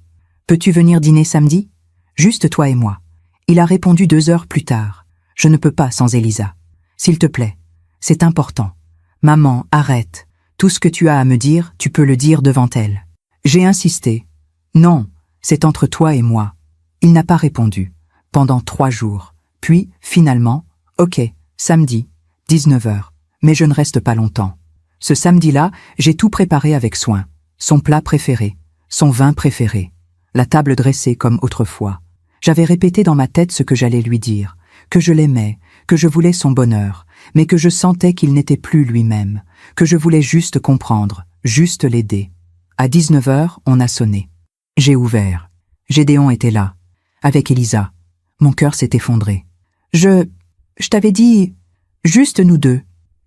Peux-tu venir dîner samedi? Juste toi et moi. » Il a répondu 2 heures plus tard. « Je ne peux pas sans Elisa. S'il te plaît, c'est important. Maman, arrête. Tout ce que tu as à me dire, tu peux le dire devant elle. » J'ai insisté. « Non, c'est entre toi et moi. » Il n'a pas répondu. Pendant 3 jours. Puis, finalement, « Ok, samedi, 19 heures. Mais je ne reste pas longtemps. » Ce samedi-là, j'ai tout préparé avec soin. Son plat préféré, son vin préféré, la table dressée comme autrefois. J'avais répété dans ma tête ce que j'allais lui dire, que je l'aimais, que je voulais son bonheur, mais que je sentais qu'il n'était plus lui-même, que je voulais juste comprendre, juste l'aider. À 19 heures, on a sonné. J'ai ouvert. Gédéon était là, avec Elisa. Mon cœur s'est effondré. Je t'avais dit, juste nous deux.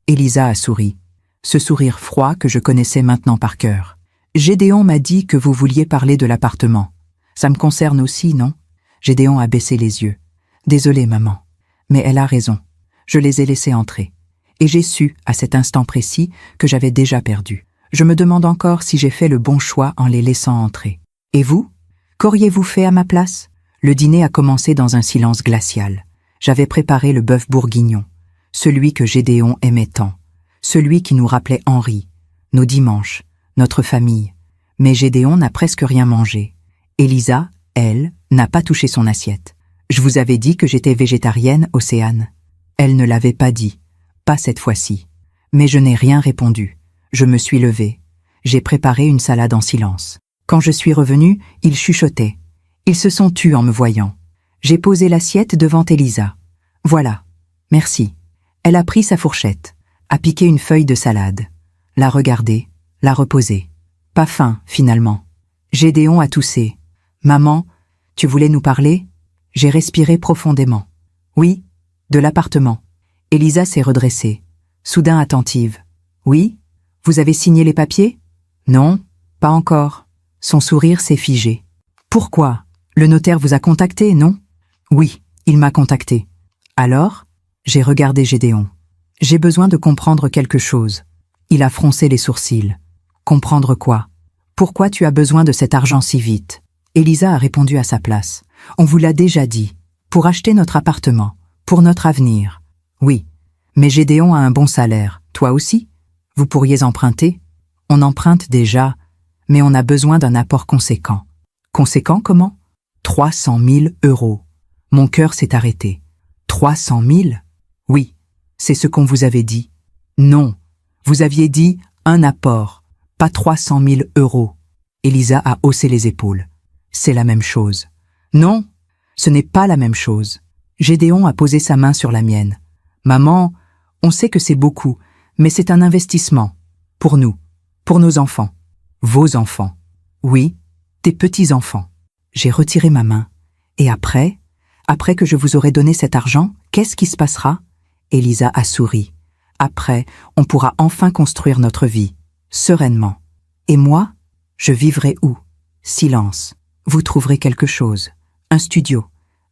Elisa a souri. Ce sourire froid que je connaissais maintenant par cœur. Gédéon m'a dit que vous vouliez parler de l'appartement. Ça me concerne aussi, non? Gédéon a baissé les yeux. Désolée, maman. Mais elle a raison. Je les ai laissés entrer. Et j'ai su, à cet instant précis, que j'avais déjà perdu. Je me demande encore si j'ai fait le bon choix en les laissant entrer. Et vous? Qu'auriez-vous fait à ma place? Le dîner a commencé dans un silence glacial. J'avais préparé le bœuf bourguignon, celui que Gédéon aimait tant. Celui qui nous rappelait Henri, nos dimanches, notre famille. Mais Gédéon n'a presque rien mangé. Elisa, elle, n'a pas touché son assiette. Je vous avais dit que j'étais végétarienne, Océane. Elle ne l'avait pas dit, pas cette fois-ci. Mais je n'ai rien répondu. Je me suis levée. J'ai préparé une salade en silence. Quand je suis revenue, ils chuchotaient. Ils se sont tus en me voyant. J'ai posé l'assiette devant Elisa. Voilà. Merci. Elle a pris sa fourchette, a piqué une feuille de salade, l'a regardée, l'a reposée. Pas faim, finalement. Gédéon a toussé. « Maman, tu voulais nous parler ?» J'ai respiré profondément. « Oui, de l'appartement. » Elisa s'est redressée, soudain attentive. « Oui, vous avez signé les papiers ?»« Non, pas encore. » Son sourire s'est figé. « Pourquoi? Le notaire vous a contacté, non ?»« Oui, il m'a contacté. » Alors, j'ai regardé Gédéon. J'ai besoin de comprendre quelque chose. Il a froncé les sourcils. Comprendre quoi? Pourquoi tu as besoin de cet argent si vite? Elisa a répondu à sa place. On vous l'a déjà dit. Pour acheter notre appartement. Pour notre avenir. Oui. Mais Gédéon a un bon salaire. Toi aussi? Vous pourriez emprunter? On emprunte déjà, mais on a besoin d'un apport conséquent. Conséquent comment? 300 000 €. Mon cœur s'est arrêté. 300 000? Oui. C'est ce qu'on vous avait dit. Non, vous aviez dit un apport, pas 300 000 €. Elisa a haussé les épaules. C'est la même chose. Non, ce n'est pas la même chose. Gédéon a posé sa main sur la mienne. Maman, on sait que c'est beaucoup, mais c'est un investissement. Pour nous, pour nos enfants. Vos enfants. Oui, tes petits-enfants. J'ai retiré ma main. Et après que je vous aurai donné cet argent, qu'est-ce qui se passera? Elisa a souri. Après, on pourra enfin construire notre vie, sereinement. Et moi, je vivrai où? Silence. Vous trouverez quelque chose. Un studio.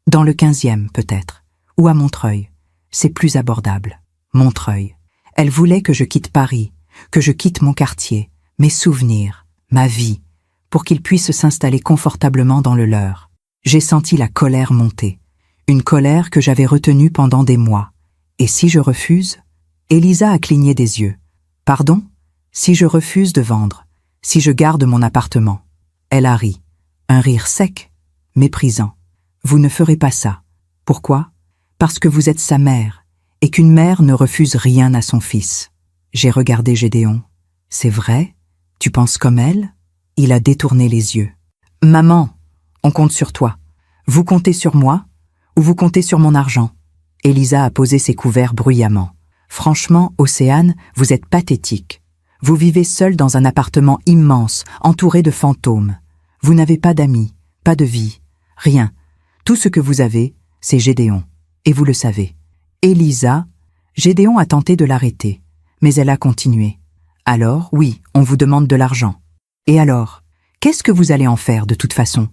Dans le 15e, peut-être. Ou à Montreuil. C'est plus abordable. Montreuil. Elle voulait que je quitte Paris, que je quitte mon quartier, mes souvenirs, ma vie, pour qu'ils puissent s'installer confortablement dans le leur. J'ai senti la colère monter. Une colère que j'avais retenue pendant des mois. Et si je refuse? Elisa a cligné des yeux. Pardon? Si je refuse de vendre, si je garde mon appartement. Elle a ri. Un rire sec, méprisant. Vous ne ferez pas ça. Pourquoi? Parce que vous êtes sa mère, et qu'une mère ne refuse rien à son fils. J'ai regardé Gédéon. C'est vrai? Tu penses comme elle? Il a détourné les yeux. Maman, on compte sur toi. Vous comptez sur moi, ou vous comptez sur mon argent? Elisa a posé ses couverts bruyamment. Franchement, Océane, vous êtes pathétique. Vous vivez seul dans un appartement immense, entouré de fantômes. Vous n'avez pas d'amis, pas de vie, rien. Tout ce que vous avez, c'est Gédéon. Et vous le savez. Elisa, Gédéon a tenté de l'arrêter, mais elle a continué. Alors, oui, on vous demande de l'argent. Et alors, qu'est-ce que vous allez en faire de toute façon?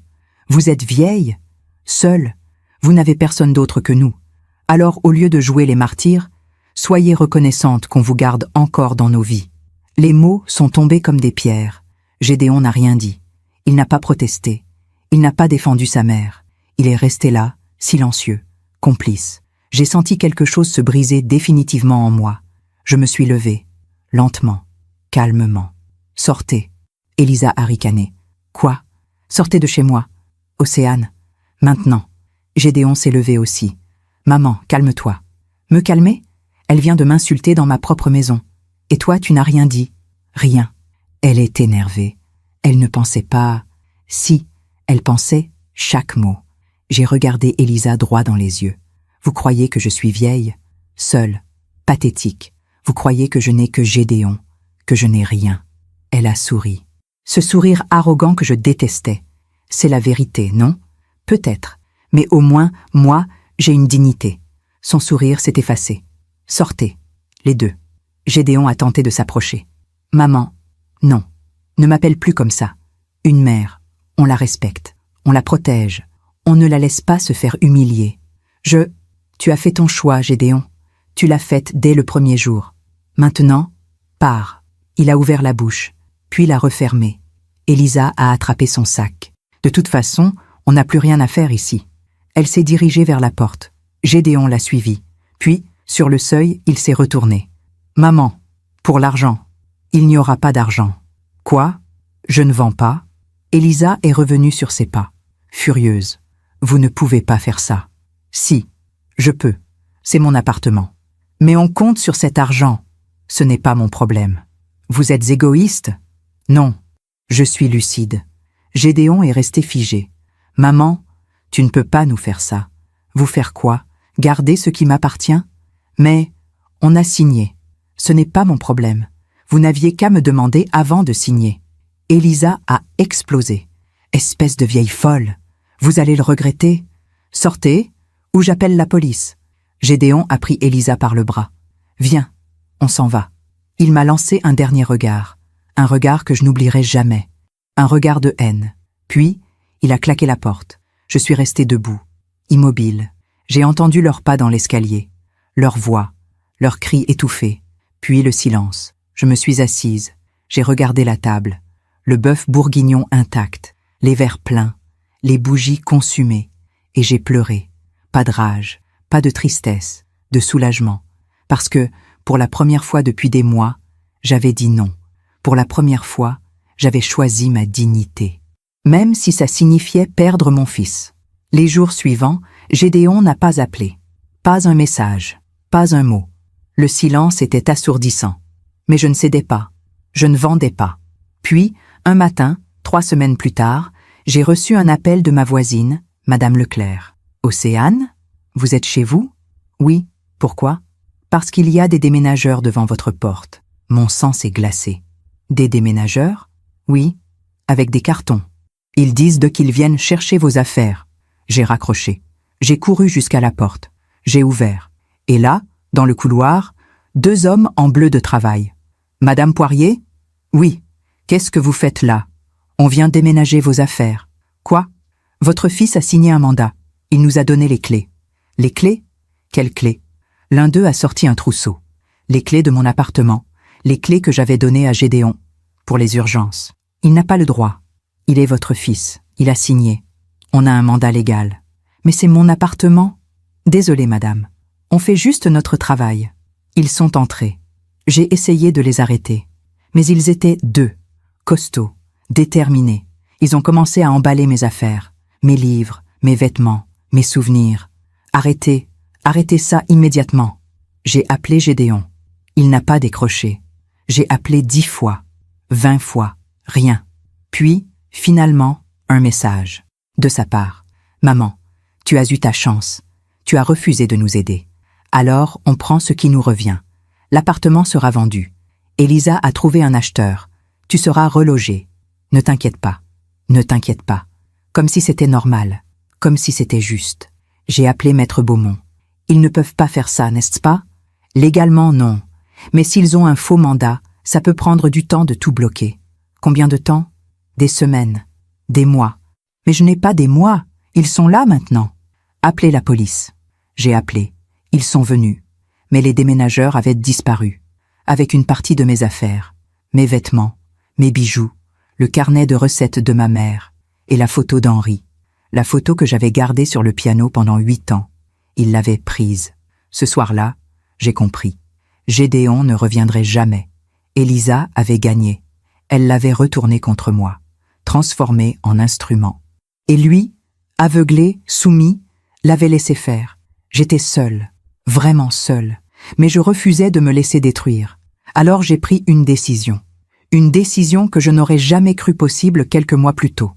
Vous êtes vieille, seule, vous n'avez personne d'autre que nous. Alors, au lieu de jouer les martyrs, soyez reconnaissante qu'on vous garde encore dans nos vies. Les mots sont tombés comme des pierres. Gédéon n'a rien dit. Il n'a pas protesté. Il n'a pas défendu sa mère. Il est resté là, silencieux, complice. J'ai senti quelque chose se briser définitivement en moi. Je me suis levée, lentement, calmement. Sortez. Elisa a ricané. Quoi? Sortez de chez moi. Océane. Maintenant. Gédéon s'est levé aussi. Maman, calme-toi. Me calmer? Elle vient de m'insulter dans ma propre maison. Et toi, tu n'as rien dit. Rien. Elle est énervée. Elle ne pensait pas... Si, elle pensait chaque mot. J'ai regardé Elisa droit dans les yeux. Vous croyez que je suis vieille, seule, pathétique. Vous croyez que je n'ai que Gédéon, que je n'ai rien. Elle a souri. Ce sourire arrogant que je détestais. C'est la vérité, non? Peut-être. Mais au moins, moi, j'ai une dignité. Son sourire s'est effacé. Sortez, les deux. Gédéon a tenté de s'approcher. Maman, non, ne m'appelle plus comme ça. Une mère, on la respecte, on la protège, on ne la laisse pas se faire humilier. Tu as fait ton choix, Gédéon. Tu l'as faite dès le premier jour. Maintenant, pars. Il a ouvert la bouche, puis l'a refermée. Elisa a attrapé son sac. De toute façon, on n'a plus rien à faire ici. Elle s'est dirigée vers la porte. Gédéon l'a suivie. Puis, sur le seuil, il s'est retourné. Maman, pour l'argent. Il n'y aura pas d'argent. Quoi? Je ne vends pas? Elisa est revenue sur ses pas, furieuse. Vous ne pouvez pas faire ça. Si, je peux. C'est mon appartement. Mais on compte sur cet argent. Ce n'est pas mon problème. Vous êtes égoïste? Non. Je suis lucide. Gédéon est resté figé. Maman, tu ne peux pas nous faire ça. Vous faire quoi? Garder ce qui m'appartient? Mais on a signé. Ce n'est pas mon problème. Vous n'aviez qu'à me demander avant de signer. Elisa a explosé. Espèce de vieille folle. Vous allez le regretter. Sortez, ou j'appelle la police. Gédéon a pris Elisa par le bras. Viens, on s'en va. Il m'a lancé un dernier regard. Un regard que je n'oublierai jamais. Un regard de haine. Puis, il a claqué la porte. Je suis restée debout, immobile. J'ai entendu leurs pas dans l'escalier. Leurs voix, leurs cris étouffés. Puis le silence. Je me suis assise. J'ai regardé la table. Le bœuf bourguignon intact. Les verres pleins. Les bougies consumées. Et j'ai pleuré. Pas de rage, pas de tristesse, de soulagement. Parce que, pour la première fois depuis des mois, j'avais dit non. Pour la première fois, j'avais choisi ma dignité. Même si ça signifiait perdre mon fils. Les jours suivants, Gédéon n'a pas appelé. Pas un message, pas un mot. Le silence était assourdissant. Mais je ne cédais pas. Je ne vendais pas. Puis, un matin, 3 semaines plus tard, j'ai reçu un appel de ma voisine, Madame Leclerc. « Océane, vous êtes chez vous? » « Oui. Pourquoi? » « Parce qu'il y a des déménageurs devant votre porte. » Mon sang s'est glacé. « Des déménageurs? » « Oui. Avec des cartons. Ils disent qu'ils viennent chercher vos affaires. » J'ai raccroché. J'ai couru jusqu'à la porte. J'ai ouvert. Et là, dans le couloir, 2 hommes en bleu de travail. « Madame Poirier? »« Oui. Qu'est-ce que vous faites là? On vient déménager vos affaires. »« Quoi? Votre fils a signé un mandat. Il nous a donné les clés. »« Les clés? Quelles clés? » L'un d'eux a sorti un trousseau. Les clés de mon appartement, les clés que j'avais données à Gédéon, pour les urgences. Il n'a pas le droit. Il est votre fils. Il a signé. On a un mandat légal. Mais c'est mon appartement. Désolée, madame. On fait juste notre travail. Ils sont entrés. J'ai essayé de les arrêter. Mais ils étaient 2, costauds, déterminés. Ils ont commencé à emballer mes affaires, mes livres, mes vêtements, mes souvenirs. Arrêtez, arrêtez ça immédiatement. J'ai appelé Gédéon. Il n'a pas décroché. J'ai appelé 10 fois, 20 fois, rien. Puis, finalement, un message. De sa part. Maman, tu as eu ta chance. Tu as refusé de nous aider. Alors, on prend ce qui nous revient. L'appartement sera vendu. Elisa a trouvé un acheteur. Tu seras relogé. Ne t'inquiète pas. Ne t'inquiète pas. Comme si c'était normal. Comme si c'était juste. J'ai appelé Maître Beaumont. Ils ne peuvent pas faire ça, n'est-ce pas? Légalement, non. Mais s'ils ont un faux mandat, ça peut prendre du temps de tout bloquer. Combien de temps? Des semaines. Des mois. Mais je n'ai pas des mois. Ils sont là maintenant. Appelez la police. J'ai appelé. Ils sont venus. Mais les déménageurs avaient disparu. Avec une partie de mes affaires. Mes vêtements. Mes bijoux. Le carnet de recettes de ma mère. Et la photo d'Henri. La photo que j'avais gardée sur le piano pendant 8 ans. Ils l'avaient prise. Ce soir-là, j'ai compris. Gédéon ne reviendrait jamais. Elisa avait gagné. Elle l'avait retourné contre moi, transformé en instrument. Et lui, aveuglé, soumis, l'avait laissé faire. J'étais seule, vraiment seule, mais je refusais de me laisser détruire. Alors j'ai pris une décision. Une décision que je n'aurais jamais cru possible quelques mois plus tôt.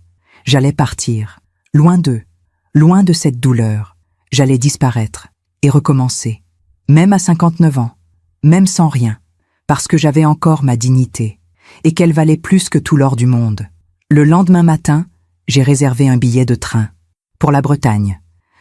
J'allais partir, loin d'eux, loin de cette douleur. J'allais disparaître et recommencer, même à 59 ans, même sans rien, parce que j'avais encore ma dignité et qu'elle valait plus que tout l'or du monde. Le lendemain matin, j'ai réservé un billet de train pour la Bretagne,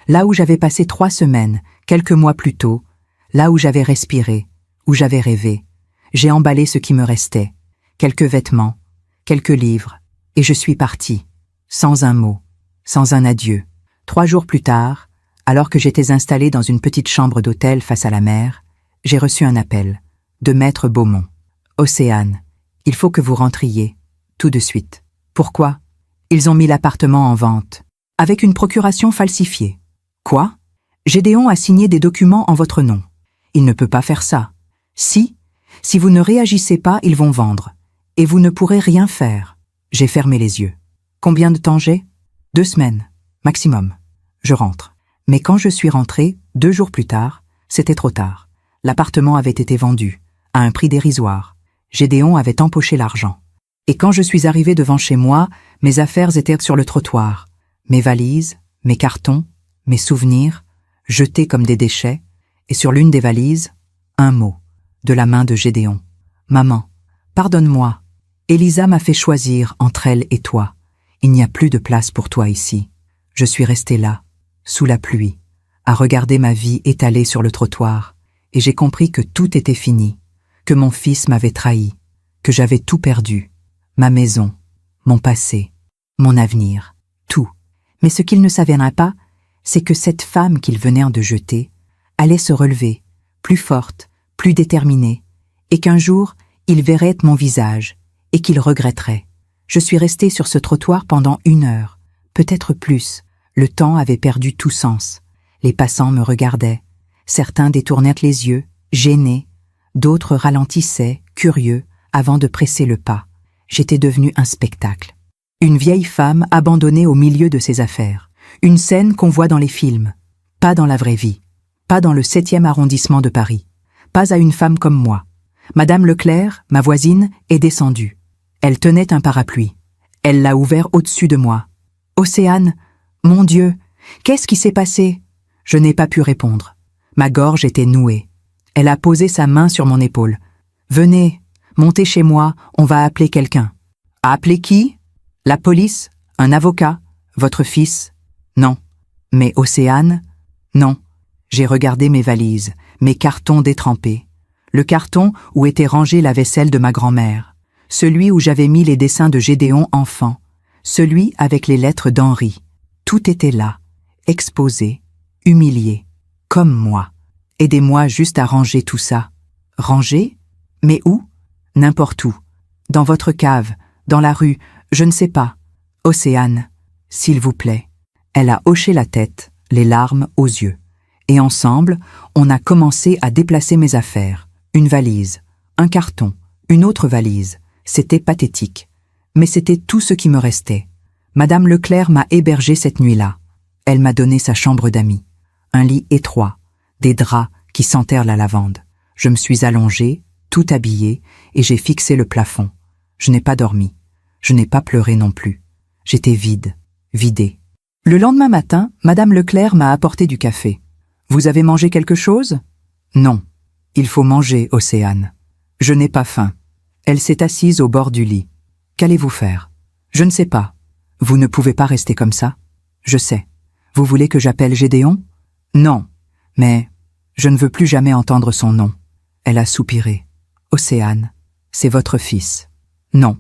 là où j'avais passé 3 semaines, quelques mois plus tôt, là où j'avais respiré, où j'avais rêvé. J'ai emballé ce qui me restait, quelques vêtements, quelques livres, et je suis partie, sans un mot, sans un adieu. 3 jours plus tard, alors que j'étais installée dans une petite chambre d'hôtel face à la mer, j'ai reçu un appel de Maître Beaumont. « Océane, il faut que vous rentriez, tout de suite. » Pourquoi? Ils ont mis l'appartement en vente, avec une procuration falsifiée. Quoi? Gédéon a signé des documents en votre nom. Il ne peut pas faire ça. Si vous ne réagissez pas, ils vont vendre. Et vous ne pourrez rien faire. J'ai fermé les yeux. Combien de temps j'ai? 2 semaines, maximum. Je rentre. Mais quand je suis rentrée, 2 jours plus tard, c'était trop tard. L'appartement avait été vendu, à un prix dérisoire. Gédéon avait empoché l'argent. Et quand je suis arrivée devant chez moi, mes affaires étaient sur le trottoir. Mes valises, mes cartons, mes souvenirs, jetés comme des déchets, et sur l'une des valises, un mot, de la main de Gédéon. « Maman, pardonne-moi. Elisa m'a fait choisir entre elle et toi. Il n'y a plus de place pour toi ici. » Je suis restée là, sous la pluie, à regarder ma vie étalée sur le trottoir, et j'ai compris que tout était fini, que mon fils m'avait trahi, que j'avais tout perdu, ma maison, mon passé, mon avenir, tout. Mais ce qu'il ne savait pas, c'est que cette femme qu'il venait de jeter allait se relever, plus forte, plus déterminée, et qu'un jour, il verrait mon visage, et qu'il regretterait. Je suis restée sur ce trottoir pendant 1 heure, peut-être plus. Le temps avait perdu tout sens. Les passants me regardaient. Certains détournèrent les yeux, gênés. D'autres ralentissaient, curieux, avant de presser le pas. J'étais devenue un spectacle. Une vieille femme abandonnée au milieu de ses affaires. Une scène qu'on voit dans les films. Pas dans la vraie vie. Pas dans le 7e arrondissement de Paris. Pas à une femme comme moi. Madame Leclerc, ma voisine, est descendue. Elle tenait un parapluie. Elle l'a ouvert au-dessus de moi. « Océane, mon Dieu, qu'est-ce qui s'est passé ?» Je n'ai pas pu répondre. Ma gorge était nouée. Elle a posé sa main sur mon épaule. « Venez, montez chez moi, on va appeler quelqu'un. »« Appeler qui? La police? Un avocat? Votre fils? » « Non. »« Mais Océane? » ?»« Non. » J'ai regardé mes valises, mes cartons détrempés. Le carton où était rangée la vaisselle de ma grand-mère. Celui où j'avais mis les dessins de Gédéon enfant. Celui avec les lettres d'Henri. Tout était là, exposé, humilié, comme moi. Aidez-moi juste à ranger tout ça. Ranger? Mais où? N'importe où. Dans votre cave, dans la rue, je ne sais pas. Océane, s'il vous plaît. Elle a hoché la tête, les larmes aux yeux. Et ensemble, on a commencé à déplacer mes affaires. Une valise, un carton, une autre valise. C'était pathétique. Mais c'était tout ce qui me restait. Madame Leclerc m'a hébergée cette nuit-là. Elle m'a donné sa chambre d'amis. Un lit étroit, des draps qui sentèrent la lavande. Je me suis allongée, tout habillée, et j'ai fixé le plafond. Je n'ai pas dormi. Je n'ai pas pleuré non plus. J'étais vide, vidée. Le lendemain matin, Madame Leclerc m'a apporté du café. « Vous avez mangé quelque chose ?»« Non. Il faut manger, Océane. Je n'ai pas faim. Elle s'est assise au bord du lit. Qu'allez-vous faire? Je ne sais pas. Vous ne pouvez pas rester comme ça. Je sais. Vous voulez que j'appelle Gédéon? Non. Mais je ne veux plus jamais entendre son nom. Elle a soupiré. Océane, c'est votre fils. Non.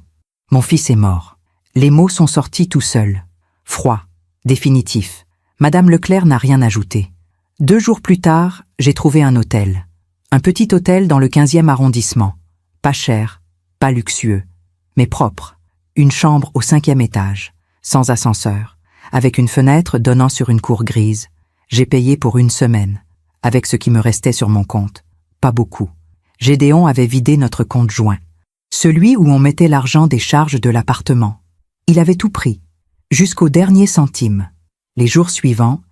Mon fils est mort. Les mots sont sortis tout seuls. Froid. Définitif. Madame Leclerc n'a rien ajouté. 2 jours plus tard, j'ai trouvé un hôtel. Un petit hôtel dans le 15e arrondissement. Pas cher, pas luxueux, mais propre. Une chambre au 5e étage, sans ascenseur, avec une fenêtre donnant sur une cour grise. J'ai payé pour 1 semaine, avec ce qui me restait sur mon compte. Pas beaucoup. Gédéon avait vidé notre compte joint. Celui où on mettait l'argent des charges de l'appartement. Il avait tout pris, jusqu'au dernier centime. Les jours suivants,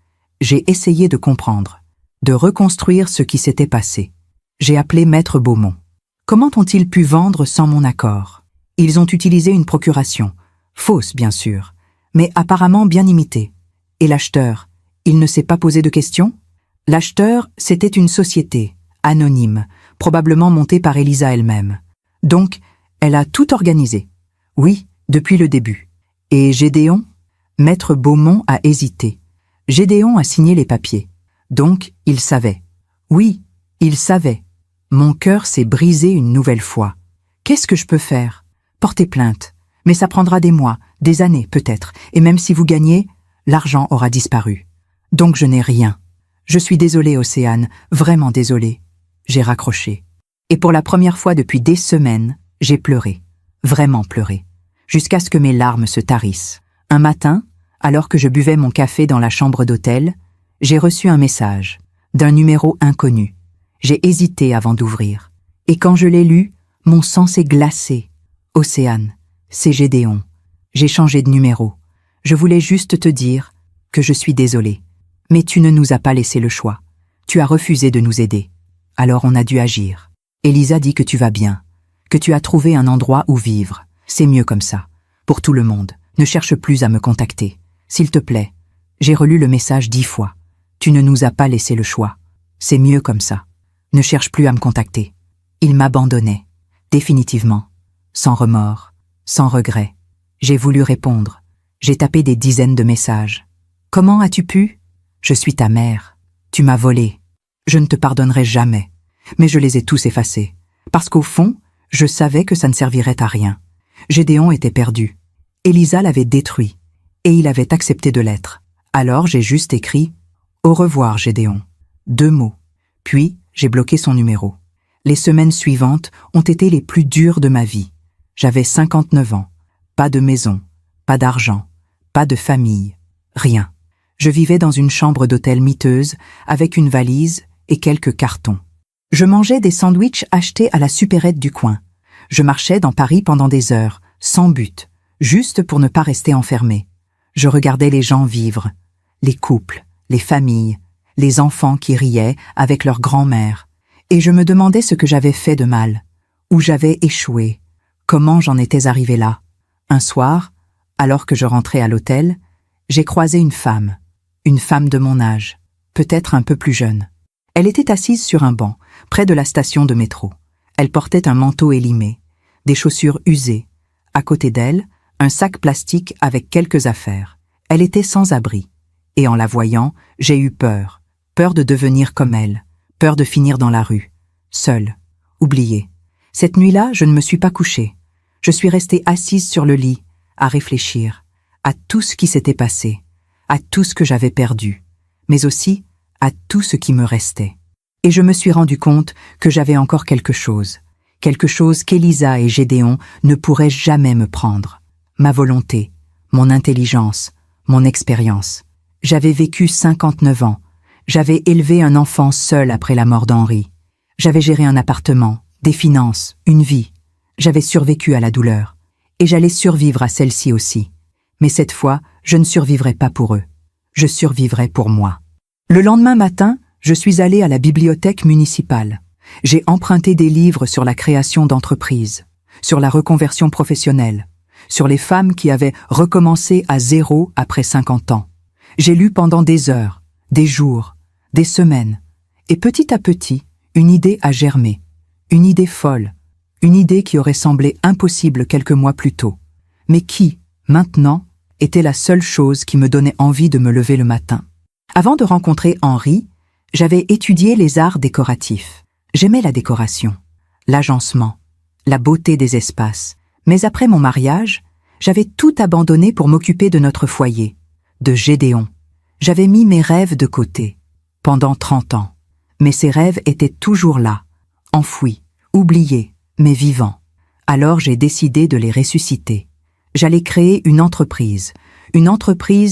j'ai essayé de comprendre, de reconstruire ce qui s'était passé. J'ai appelé Maître Beaumont. Comment ont-ils pu vendre sans mon accord? Ils ont utilisé une procuration, fausse bien sûr, mais apparemment bien imitée. Et l'acheteur, il ne s'est pas posé de questions? L'acheteur, c'était une société, anonyme, probablement montée par Elisa elle-même. Donc, elle a tout organisé. Oui, depuis le début. Et Gédéon? Maître Beaumont a hésité. Gédéon a signé les papiers. Donc, il savait. Oui, il savait. Mon cœur s'est brisé une nouvelle fois. Qu'est-ce que je peux faire? Porter plainte. Mais ça prendra des mois, des années peut-être. Et même si vous gagnez, l'argent aura disparu. Donc je n'ai rien. Je suis désolée, Océane, vraiment désolée. J'ai raccroché. Et pour la première fois depuis des semaines, j'ai pleuré. Vraiment pleuré. Jusqu'à ce que mes larmes se tarissent. Un matin, alors que je buvais mon café dans la chambre d'hôtel, j'ai reçu un message, d'un numéro inconnu. J'ai hésité avant d'ouvrir. Et quand je l'ai lu, mon sang s'est glacé. Océane, c'est Gédéon. J'ai changé de numéro. Je voulais juste te dire que je suis désolée. Mais tu ne nous as pas laissé le choix. Tu as refusé de nous aider. Alors on a dû agir. Elisa dit que tu vas bien, que tu as trouvé un endroit où vivre. C'est mieux comme ça. Pour tout le monde. Ne cherche plus à me contacter. S'il te plaît. J'ai relu le message 10 fois. Tu ne nous as pas laissé le choix. C'est mieux comme ça. Ne cherche plus à me contacter. Il m'abandonnait. Définitivement. Sans remords. Sans regret. J'ai voulu répondre. J'ai tapé des dizaines de messages. Comment as-tu pu? Je suis ta mère. Tu m'as volé. Je ne te pardonnerai jamais. Mais je les ai tous effacés. Parce qu'au fond, je savais que ça ne servirait à rien. Gédéon était perdu. Elisa l'avait détruit. Et il avait accepté de l'être. Alors j'ai juste écrit « Au revoir, Gédéon ». 2 mots. Puis, j'ai bloqué son numéro. Les semaines suivantes ont été les plus dures de ma vie. J'avais 59 ans. Pas de maison. Pas d'argent. Pas de famille. Rien. Je vivais dans une chambre d'hôtel miteuse, avec une valise et quelques cartons. Je mangeais des sandwichs achetés à la supérette du coin. Je marchais dans Paris pendant des heures, sans but, juste pour ne pas rester enfermé. Je regardais les gens vivre, les couples, les familles, les enfants qui riaient avec leur grand-mère, et je me demandais ce que j'avais fait de mal, où j'avais échoué, comment j'en étais arrivé là. Un soir, alors que je rentrais à l'hôtel, j'ai croisé une femme de mon âge, peut-être un peu plus jeune. Elle était assise sur un banc, près de la station de métro. Elle portait un manteau élimé, des chaussures usées. À côté d'elle, un sac plastique avec quelques affaires. Elle était sans abri. Et en la voyant, j'ai eu peur. Peur de devenir comme elle. Peur de finir dans la rue. Seule. Oubliée. Cette nuit-là, je ne me suis pas couchée. Je suis restée assise sur le lit, à réfléchir, à tout ce qui s'était passé, à tout ce que j'avais perdu, mais aussi à tout ce qui me restait. Et je me suis rendu compte que j'avais encore quelque chose qu'Elisa et Gédéon ne pourraient jamais me prendre. Ma volonté, mon intelligence, mon expérience. J'avais vécu 59 ans. J'avais élevé un enfant seul après la mort d'Henri. J'avais géré un appartement, des finances, une vie. J'avais survécu à la douleur. Et j'allais survivre à celle-ci aussi. Mais cette fois, je ne survivrai pas pour eux. Je survivrai pour moi. Le lendemain matin, je suis allée à la bibliothèque municipale. J'ai emprunté des livres sur la création d'entreprises, sur la reconversion professionnelle, sur les femmes qui avaient recommencé à zéro après 50 ans. J'ai lu pendant des heures, des jours, des semaines. Et petit à petit, une idée a germé. Une idée folle. Une idée qui aurait semblé impossible quelques mois plus tôt, mais qui, maintenant, était la seule chose qui me donnait envie de me lever le matin. Avant de rencontrer Henri, j'avais étudié les arts décoratifs. J'aimais la décoration, l'agencement, la beauté des espaces. Mais après mon mariage, j'avais tout abandonné pour m'occuper de notre foyer, de Gédéon. J'avais mis mes rêves de côté, pendant 30 ans. Mais ces rêves étaient toujours là, enfouis, oubliés, mais vivants. Alors j'ai décidé de les ressusciter. J'allais créer une entreprise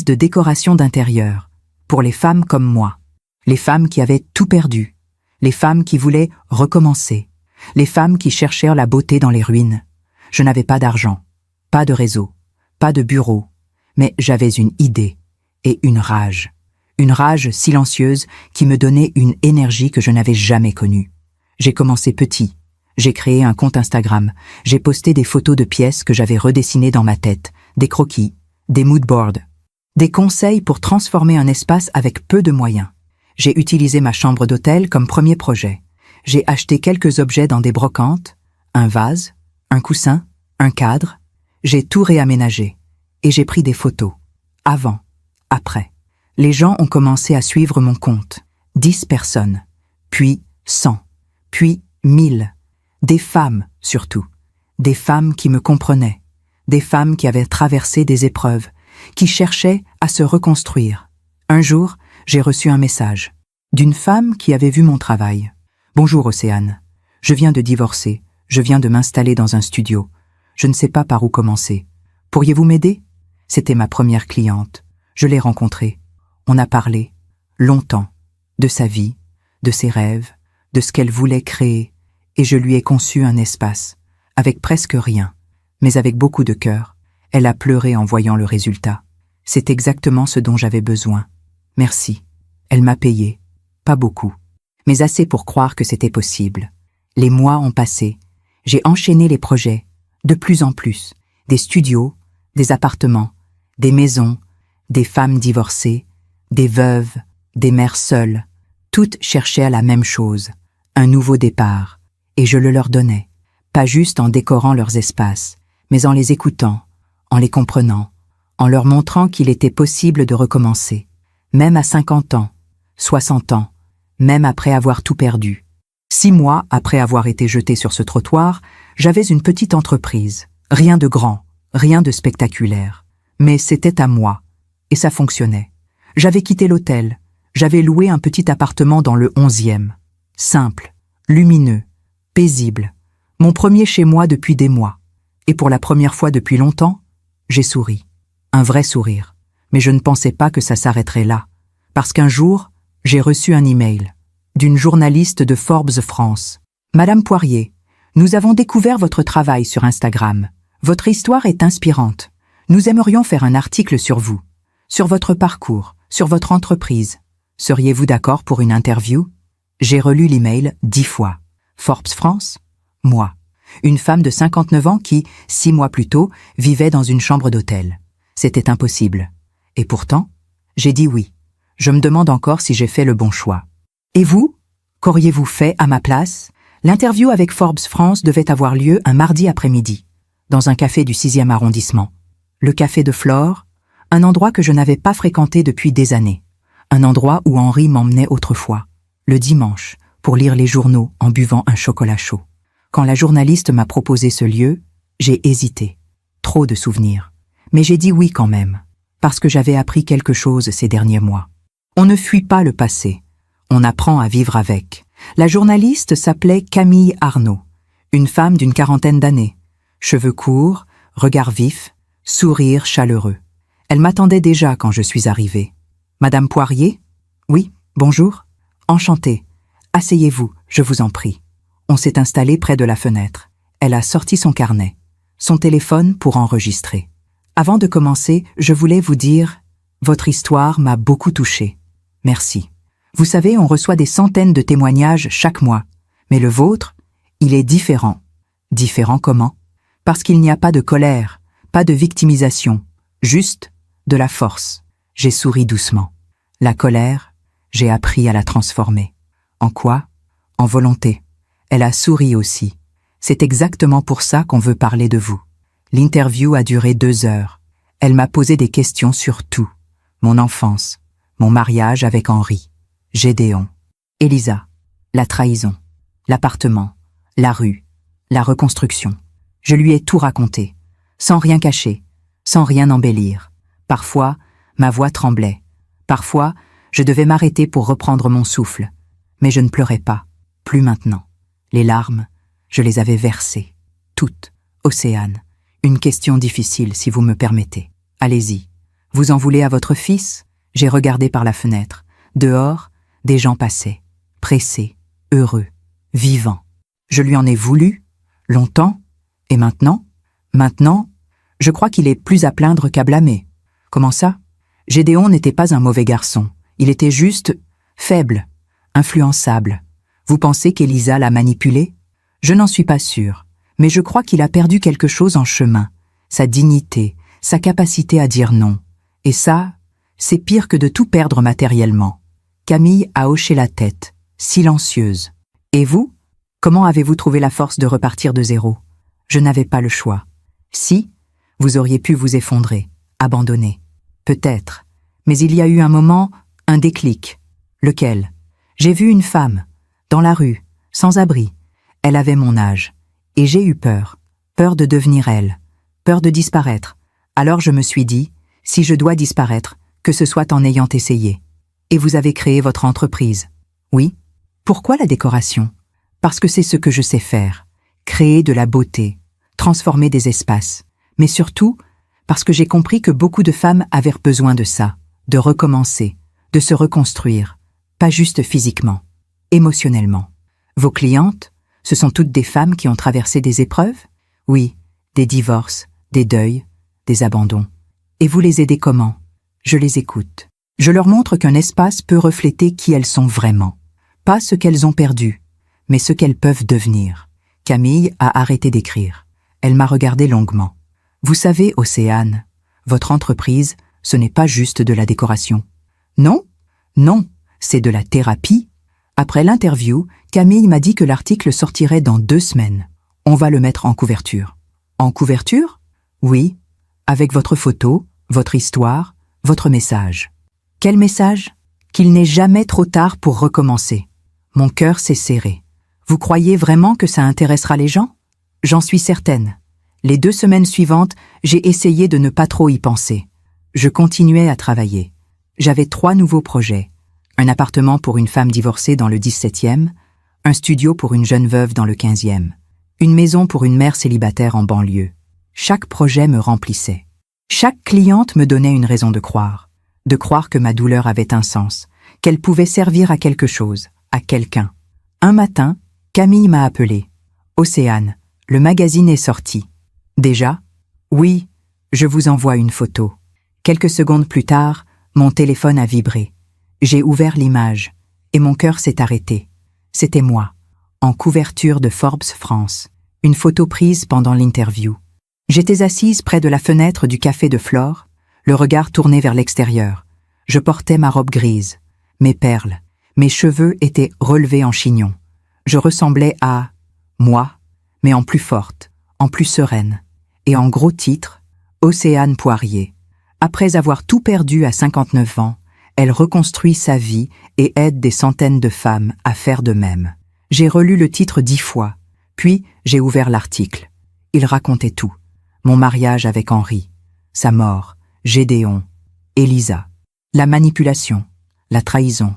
de décoration d'intérieur, pour les femmes comme moi. Les femmes qui avaient tout perdu, les femmes qui voulaient recommencer, les femmes qui cherchèrent la beauté dans les ruines. Je n'avais pas d'argent, pas de réseau, pas de bureau, mais j'avais une idée et une rage silencieuse qui me donnait une énergie que je n'avais jamais connue. J'ai commencé petit, j'ai créé un compte Instagram, j'ai posté des photos de pièces que j'avais redessinées dans ma tête, des croquis, des moodboards, des conseils pour transformer un espace avec peu de moyens. J'ai utilisé ma chambre d'hôtel comme premier projet. J'ai acheté quelques objets dans des brocantes, un vase, un coussin, un cadre. J'ai tout réaménagé et j'ai pris des photos. Avant, après. Les gens ont commencé à suivre mon compte. 10 personnes, puis 100, puis 1000. Des femmes, surtout. Des femmes qui me comprenaient. Des femmes qui avaient traversé des épreuves, qui cherchaient à se reconstruire. Un jour, j'ai reçu un message d'une femme qui avait vu mon travail. « Bonjour Océane, je viens de divorcer, je viens de m'installer dans un studio. Je ne sais pas par où commencer. Pourriez-vous m'aider ?» C'était ma première cliente. Je l'ai rencontrée. On a parlé, longtemps, de sa vie, de ses rêves, de ce qu'elle voulait créer, et je lui ai conçu un espace, avec presque rien, mais avec beaucoup de cœur. Elle a pleuré en voyant le résultat. C'est exactement ce dont j'avais besoin. Merci. Elle m'a payé. Pas beaucoup, mais assez pour croire que c'était possible. Les mois ont passé. J'ai enchaîné les projets, de plus en plus. Des studios, des appartements, des maisons, des femmes divorcées, des veuves, des mères seules. Toutes cherchaient à la même chose, un nouveau départ. Et je le leur donnais, pas juste en décorant leurs espaces, mais en les écoutant, en les comprenant, en leur montrant qu'il était possible de recommencer, même à 50 ans, 60 ans, même après avoir tout perdu. 6 mois après avoir été jeté sur ce trottoir, j'avais une petite entreprise. Rien de grand, rien de spectaculaire. Mais c'était à moi, et ça fonctionnait. J'avais quitté l'hôtel, j'avais loué un petit appartement dans le 11e. Simple, lumineux, paisible. Mon premier chez moi depuis des mois. Et pour la première fois depuis longtemps, j'ai souri. Un vrai sourire. Mais je ne pensais pas que ça s'arrêterait là. Parce qu'un jour, j'ai reçu un email d'une journaliste de Forbes France. « Madame Poirier, nous avons découvert votre travail sur Instagram. Votre histoire est inspirante. Nous aimerions faire un article sur vous, sur votre parcours, sur votre entreprise. Seriez-vous d'accord pour une interview ?» J'ai relu l'email 10 fois. Forbes France, moi, une femme de 59 ans qui, 6 mois plus tôt, vivait dans une chambre d'hôtel. C'était impossible. Et pourtant, j'ai dit oui. Je me demande encore si j'ai fait le bon choix. Et vous, qu'auriez-vous fait à ma place? L'interview avec Forbes France devait avoir lieu un mardi après-midi, dans un café du 6e arrondissement. Le café de Flore, un endroit que je n'avais pas fréquenté depuis des années. Un endroit où Henri m'emmenait autrefois, le dimanche, pour lire les journaux en buvant un chocolat chaud. Quand la journaliste m'a proposé ce lieu, j'ai hésité. Trop de souvenirs. Mais j'ai dit oui quand même, parce que j'avais appris quelque chose ces derniers mois. On ne fuit pas le passé, on apprend à vivre avec. La journaliste s'appelait Camille Arnaud, une femme d'une 40aine d'années. Cheveux courts, regard vif, sourire chaleureux. Elle m'attendait déjà quand je suis arrivée. « Madame Poirier ? Oui, bonjour. Enchantée. Asseyez-vous, je vous en prie. » On s'est installé près de la fenêtre. Elle a sorti son carnet, son téléphone pour enregistrer. Avant de commencer, je voulais vous dire, votre histoire m'a beaucoup touchée. Merci. Vous savez, on reçoit des centaines de témoignages chaque mois. Mais le vôtre, il est différent. Différent comment? Parce qu'il n'y a pas de colère, pas de victimisation, juste de la force. J'ai souri doucement. La colère, j'ai appris à la transformer. En quoi? En volonté. Elle a souri aussi. C'est exactement pour ça qu'on veut parler de vous. L'interview a duré 2 heures. Elle m'a posé des questions sur tout. Mon enfance, mon mariage avec Henri, Gédéon, Elisa, la trahison, l'appartement, la rue, la reconstruction. Je lui ai tout raconté, sans rien cacher, sans rien embellir. Parfois, ma voix tremblait. Parfois, je devais m'arrêter pour reprendre mon souffle. Mais je ne pleurais pas, plus maintenant. Les larmes, je les avais versées. Toutes. Océane. Une question difficile, si vous me permettez. Allez-y. Vous en voulez à votre fils? J'ai regardé par la fenêtre. Dehors, des gens passaient. Pressés, heureux, vivants. Je lui en ai voulu, longtemps, et maintenant? Maintenant, je crois qu'il est plus à plaindre qu'à blâmer. Comment ça? Gédéon n'était pas un mauvais garçon. Il était juste faible, influençable. Vous pensez qu'Elisa l'a manipulé? Je n'en suis pas sûre, mais je crois qu'il a perdu quelque chose en chemin. Sa dignité, sa capacité à dire non. Et ça, c'est pire que de tout perdre matériellement. Camille a hoché la tête, silencieuse. Et vous? Comment avez-vous trouvé la force de repartir de zéro? Je n'avais pas le choix. Si, vous auriez pu vous effondrer, abandonner. Peut-être. Mais il y a eu un moment, un déclic. Lequel? J'ai vu une femme, dans la rue, sans abri. Elle avait mon âge. Et j'ai eu peur. Peur de devenir elle. Peur de disparaître. Alors je me suis dit, si je dois disparaître, que ce soit en ayant essayé. Et vous avez créé votre entreprise. Oui. Pourquoi la décoration? Parce que c'est ce que je sais faire. Créer de la beauté. Transformer des espaces. Mais surtout, parce que j'ai compris que beaucoup de femmes avaient besoin de ça. De recommencer. De se reconstruire. Pas juste physiquement. Émotionnellement. Vos clientes, ce sont toutes des femmes qui ont traversé des épreuves? Oui, des divorces, des deuils, des abandons. Et vous les aidez comment? Je les écoute. Je leur montre qu'un espace peut refléter qui elles sont vraiment. Pas ce qu'elles ont perdu, mais ce qu'elles peuvent devenir. Camille a arrêté d'écrire. Elle m'a regardé longuement. Vous savez, Océane, votre entreprise, ce n'est pas juste de la décoration. Non? Non, c'est de la thérapie. Après l'interview, Camille m'a dit que l'article sortirait dans 2 semaines. On va le mettre en couverture. En couverture? Oui, avec votre photo, votre histoire, votre message. Quel message? Qu'il n'est jamais trop tard pour recommencer. Mon cœur s'est serré. Vous croyez vraiment que ça intéressera les gens? J'en suis certaine. Les 2 semaines suivantes, j'ai essayé de ne pas trop y penser. Je continuais à travailler. J'avais 3 nouveaux projets. Un appartement pour une femme divorcée dans le 17e, un studio pour une jeune veuve dans le 15e, une maison pour une mère célibataire en banlieue. Chaque projet me remplissait. Chaque cliente me donnait une raison de croire que ma douleur avait un sens, qu'elle pouvait servir à quelque chose, à quelqu'un. Un matin, Camille m'a appelé. « Océane, le magazine est sorti. » « Déjà? » « Oui, je vous envoie une photo. » Quelques secondes plus tard, mon téléphone a vibré. J'ai ouvert l'image, et mon cœur s'est arrêté. C'était moi, en couverture de Forbes France, une photo prise pendant l'interview. J'étais assise près de la fenêtre du café de Flore, le regard tourné vers l'extérieur. Je portais ma robe grise, mes perles, mes cheveux étaient relevés en chignon. Je ressemblais à moi, mais en plus forte, en plus sereine. Et en gros titre, Océane Poirier. Après avoir tout perdu à 59 ans, elle reconstruit sa vie et aide des centaines de femmes à faire de même. J'ai relu le titre 10 fois, puis j'ai ouvert l'article. Il racontait tout. Mon mariage avec Henri, sa mort, Gédéon, Elisa, la manipulation, la trahison,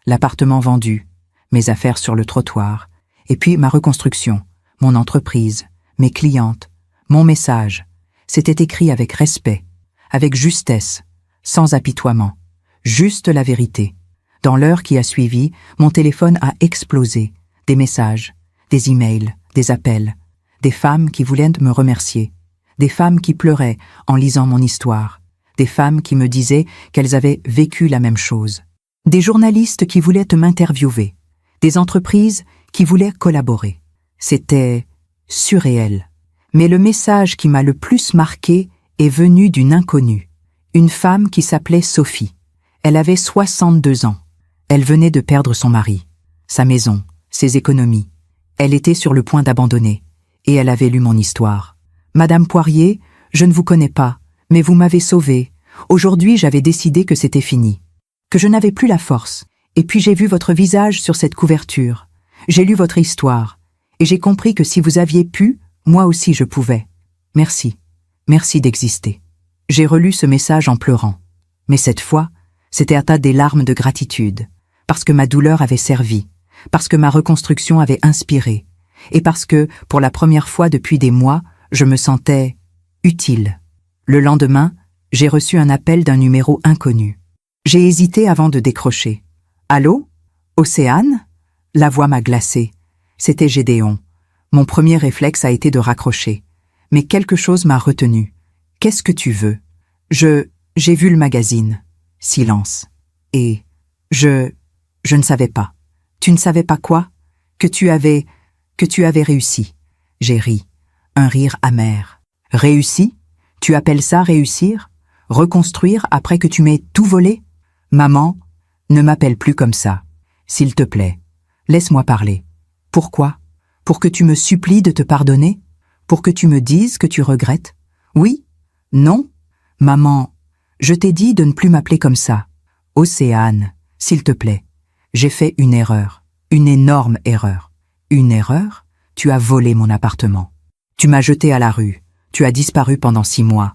l'appartement vendu, mes affaires sur le trottoir, et puis ma reconstruction, mon entreprise, mes clientes, mon message. C'était écrit avec respect, avec justesse, sans apitoiement, juste la vérité. Dans l'heure qui a suivi, mon téléphone a explosé. Des messages, des emails, des appels, des femmes qui voulaient me remercier, des femmes qui pleuraient en lisant mon histoire, des femmes qui me disaient qu'elles avaient vécu la même chose, des journalistes qui voulaient m'interviewer, des entreprises qui voulaient collaborer. C'était surréel. Mais le message qui m'a le plus marqué est venu d'une inconnue, une femme qui s'appelait Sophie. Elle avait 62 ans. Elle venait de perdre son mari, sa maison, ses économies. Elle était sur le point d'abandonner. Et elle avait lu mon histoire. Madame Poirier, je ne vous connais pas, mais vous m'avez sauvée. Aujourd'hui, j'avais décidé que c'était fini, que je n'avais plus la force. Et puis j'ai vu votre visage sur cette couverture. J'ai lu votre histoire. Et j'ai compris que si vous aviez pu, moi aussi je pouvais. Merci. Merci d'exister. J'ai relu ce message en pleurant. Mais cette fois, c'était à tas des larmes de gratitude. Parce que ma douleur avait servi. Parce que ma reconstruction avait inspiré. Et parce que, pour la première fois depuis des mois, je me sentais utile. Le lendemain, j'ai reçu un appel d'un numéro inconnu. J'ai hésité avant de décrocher. Allô? Océane? La voix m'a glacée. C'était Gédéon. Mon premier réflexe a été de raccrocher. Mais quelque chose m'a retenu. Qu'est-ce que tu veux? J'ai vu le magazine. Silence. Et je ne savais pas. Tu ne savais pas quoi? Que tu avais réussi. J'ai ri. Un rire amer. Réussi? Tu appelles ça réussir? Reconstruire après que tu m'aies tout volé? Maman, ne m'appelle plus comme ça. S'il te plaît, laisse-moi parler. Pourquoi? Pour que tu me supplies de te pardonner? Pour que tu me dises que tu regrettes? Oui? Non? Maman, je t'ai dit de ne plus m'appeler comme ça. Océane, s'il te plaît, j'ai fait une erreur. Une énorme erreur. Une erreur? Tu as volé mon appartement. Tu m'as jeté à la rue. Tu as disparu pendant 6 mois.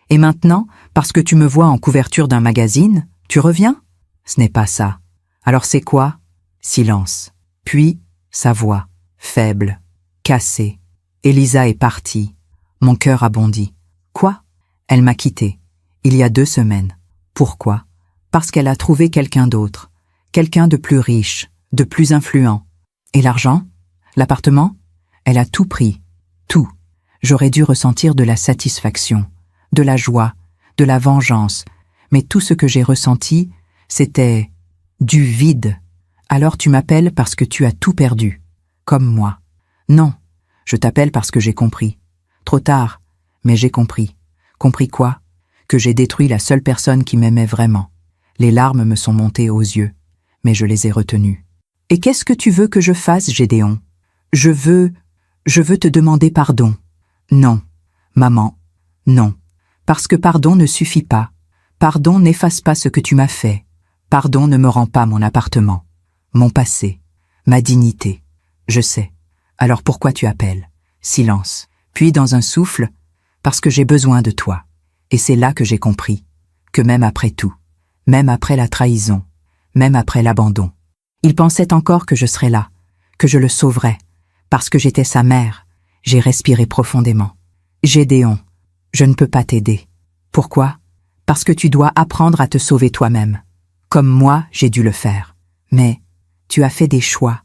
Et maintenant, parce que tu me vois en couverture d'un magazine, tu reviens? Ce n'est pas ça. Alors c'est quoi? Silence. Puis, sa voix, faible, cassée. Elisa est partie. Mon cœur a bondi. Quoi? Elle m'a quitté. Il y a 2 semaines. Pourquoi? Parce qu'elle a trouvé quelqu'un d'autre. Quelqu'un de plus riche, de plus influent. Et l'argent? L'appartement? Elle a tout pris. Tout. J'aurais dû ressentir de la satisfaction, de la joie, de la vengeance. Mais tout ce que j'ai ressenti, c'était du vide. Alors tu m'appelles parce que tu as tout perdu. Comme moi. Non, je t'appelle parce que j'ai compris. Trop tard, mais j'ai compris. Compris quoi? Que j'ai détruit la seule personne qui m'aimait vraiment. Les larmes me sont montées aux yeux, mais je les ai retenues. Et qu'est-ce que tu veux que je fasse, Gédéon? Je veux te demander pardon. Non, maman, non. Parce que pardon ne suffit pas. Pardon n'efface pas ce que tu m'as fait. Pardon ne me rend pas mon appartement, mon passé, ma dignité. Je sais. Alors pourquoi tu appelles? Silence. Puis dans un souffle, parce que j'ai besoin de toi. Et c'est là que j'ai compris que même après tout, même après la trahison, même après l'abandon, il pensait encore que je serais là, que je le sauverais, parce que j'étais sa mère. J'ai respiré profondément. Gédéon, je ne peux pas t'aider. Pourquoi? Parce que tu dois apprendre à te sauver toi-même. Comme moi, j'ai dû le faire. Mais tu as fait des choix,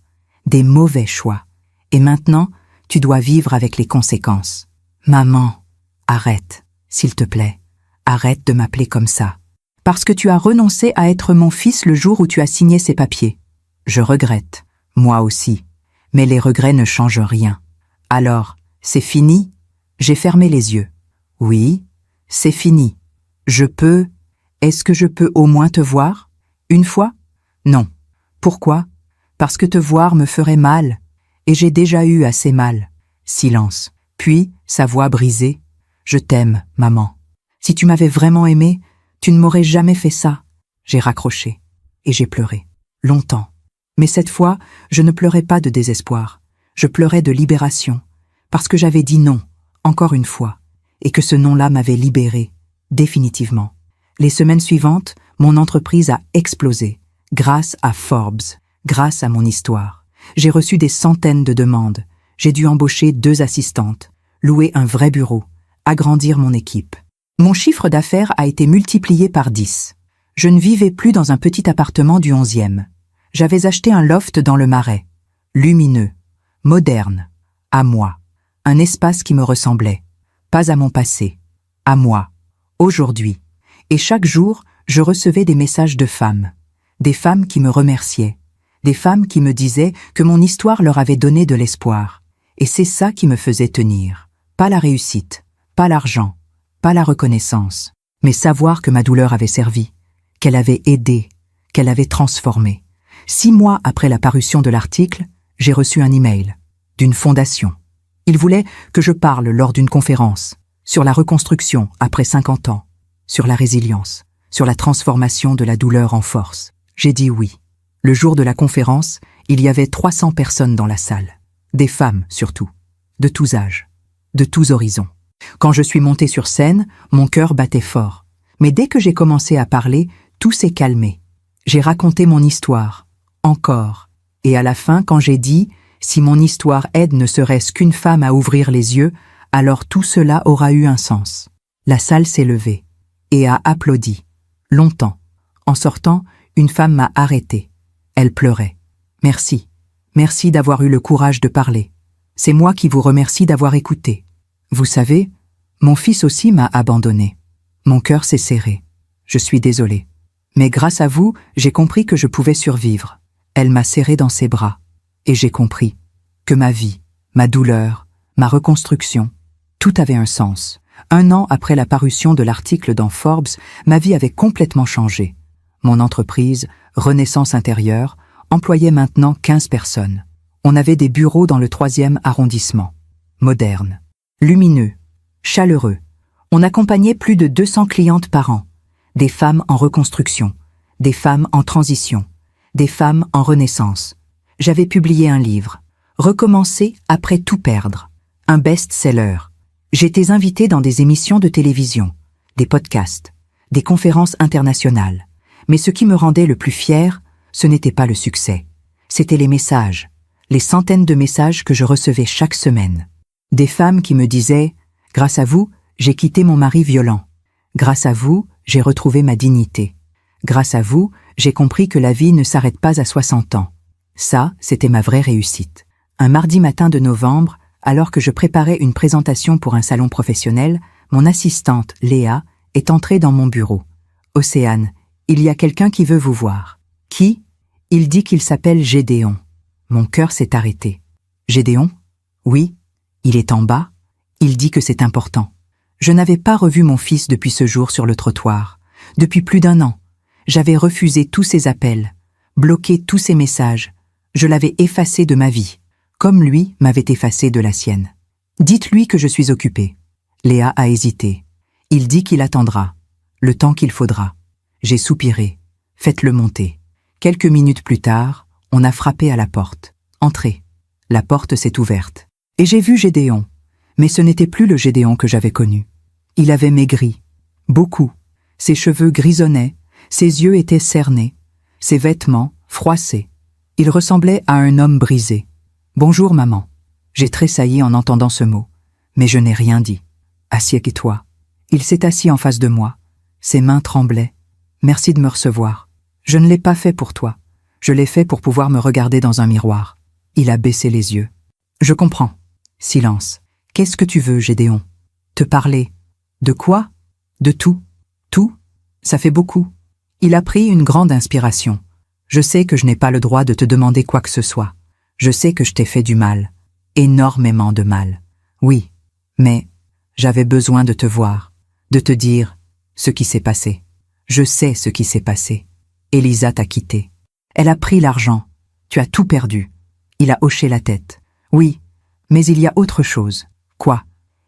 des mauvais choix. Et maintenant, tu dois vivre avec les conséquences. Maman, arrête, s'il te plaît. Arrête de m'appeler comme ça. Parce que tu as renoncé à être mon fils le jour où tu as signé ces papiers. Je regrette, moi aussi. Mais les regrets ne changent rien. Alors, c'est fini? J'ai fermé les yeux. Oui, c'est fini. Est-ce que je peux au moins te voir? Une fois? Non. Pourquoi? Parce que te voir me ferait mal. Et j'ai déjà eu assez mal. Silence. Puis, sa voix brisée. Je t'aime, maman. Si tu m'avais vraiment aimé, tu ne m'aurais jamais fait ça. J'ai raccroché. Et j'ai pleuré. Longtemps. Mais cette fois, je ne pleurais pas de désespoir. Je pleurais de libération. Parce que j'avais dit non, encore une fois. Et que ce non-là m'avait libéré, définitivement. Les semaines suivantes, mon entreprise a explosé. Grâce à Forbes. Grâce à mon histoire. J'ai reçu des centaines de demandes. J'ai dû embaucher 2 assistantes. Louer un vrai bureau. Agrandir mon équipe. Mon chiffre d'affaires a été multiplié par 10. Je ne vivais plus dans un petit appartement du 11e. J'avais acheté un loft dans le Marais. Lumineux. Moderne. À moi. Un espace qui me ressemblait. Pas à mon passé. À moi. Aujourd'hui. Et chaque jour, je recevais des messages de femmes. Des femmes qui me remerciaient. Des femmes qui me disaient que mon histoire leur avait donné de l'espoir. Et c'est ça qui me faisait tenir. Pas la réussite. Pas l'argent. Pas la reconnaissance. Mais savoir que ma douleur avait servi. Qu'elle avait aidé. Qu'elle avait transformé. 6 mois après la parution de l'article, j'ai reçu un email. D'une fondation. Il voulait que je parle lors d'une conférence sur la reconstruction après 50 ans, sur la résilience, sur la transformation de la douleur en force. J'ai dit oui. Le jour de la conférence, il y avait 300 personnes dans la salle. Des femmes surtout, de tous âges, de tous horizons. Quand je suis montée sur scène, mon cœur battait fort. Mais dès que j'ai commencé à parler, tout s'est calmé. J'ai raconté mon histoire, encore. Et à la fin, quand j'ai dit « Si mon histoire aide ne serait-ce qu'une femme à ouvrir les yeux, alors tout cela aura eu un sens. » La salle s'est levée et a applaudi. Longtemps. En sortant, une femme m'a arrêtée. Elle pleurait. « Merci. Merci d'avoir eu le courage de parler. C'est moi qui vous remercie d'avoir écouté. Vous savez, mon fils aussi m'a abandonné. Mon cœur s'est serré. Je suis désolée. Mais grâce à vous, j'ai compris que je pouvais survivre. » Elle m'a serré dans ses bras. Et j'ai compris que ma vie, ma douleur, ma reconstruction, tout avait un sens. 1 an après la parution de l'article dans Forbes, ma vie avait complètement changé. Mon entreprise, Renaissance Intérieure, employait maintenant 15 personnes. On avait des bureaux dans le 3e arrondissement. Moderne, lumineux, chaleureux. On accompagnait plus de 200 clientes par an. Des femmes en reconstruction, des femmes en transition, des femmes en renaissance. J'avais publié un livre, Recommencer après tout perdre, un best-seller. J'étais invitée dans des émissions de télévision, des podcasts, des conférences internationales. Mais ce qui me rendait le plus fier, ce n'était pas le succès. C'était les messages, les centaines de messages que je recevais chaque semaine. Des femmes qui me disaient « Grâce à vous, j'ai quitté mon mari violent. Grâce à vous, j'ai retrouvé ma dignité. Grâce à vous, j'ai compris que la vie ne s'arrête pas à 60 ans. » Ça, c'était ma vraie réussite. Un mardi matin de novembre, alors que je préparais une présentation pour un salon professionnel, mon assistante, Léa, est entrée dans mon bureau. « Océane, il y a quelqu'un qui veut vous voir. »« Qui ?» ?»« Il dit qu'il s'appelle Gédéon. » Mon cœur s'est arrêté. « Gédéon ? Oui. Il est en bas. Il dit que c'est important. » Je n'avais pas revu mon fils depuis ce jour sur le trottoir. Depuis plus d'1 an. J'avais refusé tous ses appels, bloqué tous ses messages. Je l'avais effacé de ma vie, comme lui m'avait effacé de la sienne. « Dites-lui que je suis occupée. » Léa a hésité. « Il dit qu'il attendra, le temps qu'il faudra. » J'ai soupiré. « Faites-le monter. » Quelques minutes plus tard, on a frappé à la porte. « Entrez. » La porte s'est ouverte. Et j'ai vu Gédéon. Mais ce n'était plus le Gédéon que j'avais connu. Il avait maigri. Beaucoup. Ses cheveux grisonnaient, ses yeux étaient cernés, ses vêtements froissés. Il ressemblait à un homme brisé. « Bonjour, maman. » J'ai tressailli en entendant ce mot. Mais je n'ai rien dit. « Assieds-toi. » Il s'est assis en face de moi. Ses mains tremblaient. « Merci de me recevoir. Je ne l'ai pas fait pour toi. Je l'ai fait pour pouvoir me regarder dans un miroir. » Il a baissé les yeux. « Je comprends. » Silence. « Qu'est-ce que tu veux, Gédéon ? » « Te parler. »« De quoi ? » ?»« De tout. »« Tout ? Ça fait beaucoup. » Il a pris une grande inspiration. « Je sais que je n'ai pas le droit de te demander quoi que ce soit. Je sais que je t'ai fait du mal. Énormément de mal. Oui. Mais j'avais besoin de te voir, de te dire ce qui s'est passé. Je sais ce qui s'est passé. Elisa t'a quitté. Elle a pris l'argent. Tu as tout perdu. » Il a hoché la tête. « Oui, mais il y a autre chose. » « Quoi ?»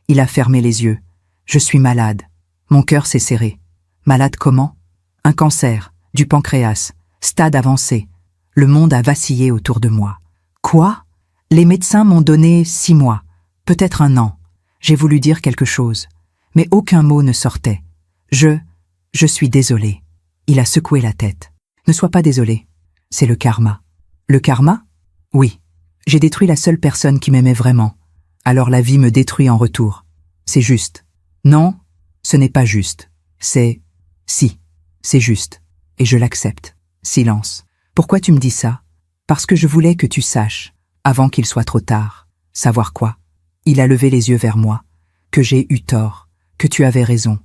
Il a fermé les yeux. « Je suis malade. » Mon cœur s'est serré. « Malade comment ? » « Un cancer, du pancréas, stade avancé. » Le monde a vacillé autour de moi. « Quoi ? » Les médecins m'ont donné 6 mois, peut-être 1 an. J'ai voulu dire quelque chose, mais aucun mot ne sortait. Je suis désolé. » Il a secoué la tête. « Ne sois pas désolé. C'est le karma. » « Le karma ? Oui. J'ai détruit la seule personne qui m'aimait vraiment. Alors la vie me détruit en retour. C'est juste. Non, ce n'est pas juste. C'est... Si, c'est juste. Et je l'accepte. Silence. Pourquoi tu me dis ça ? Parce que je voulais que tu saches, avant qu'il soit trop tard. Savoir quoi ? Il a levé les yeux vers moi. Que j'ai eu tort, que tu avais raison,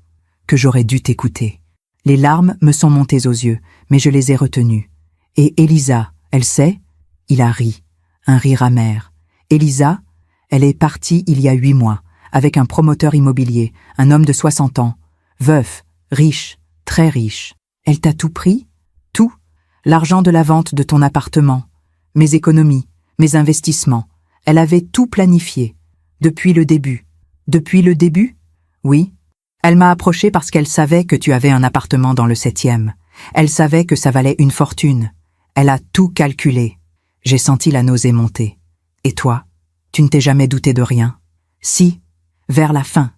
que j'aurais dû t'écouter. Les larmes me sont montées aux yeux, mais je les ai retenues. Et Elisa, elle sait ? Il a ri, un rire amer. Elisa, elle est partie il y a 8 mois, avec un promoteur immobilier, un homme de 60 ans, veuf, riche, très riche. Elle t'a tout pris ? Tout. L'argent de la vente de ton appartement, mes économies, mes investissements. Elle avait tout planifié. Depuis le début. Depuis le début? Oui. Elle m'a approché parce qu'elle savait que tu avais un appartement dans le 7e. Elle savait que ça valait une fortune. Elle a tout calculé. J'ai senti la nausée monter. Et toi? Tu ne t'es jamais douté de rien? Si, vers la fin.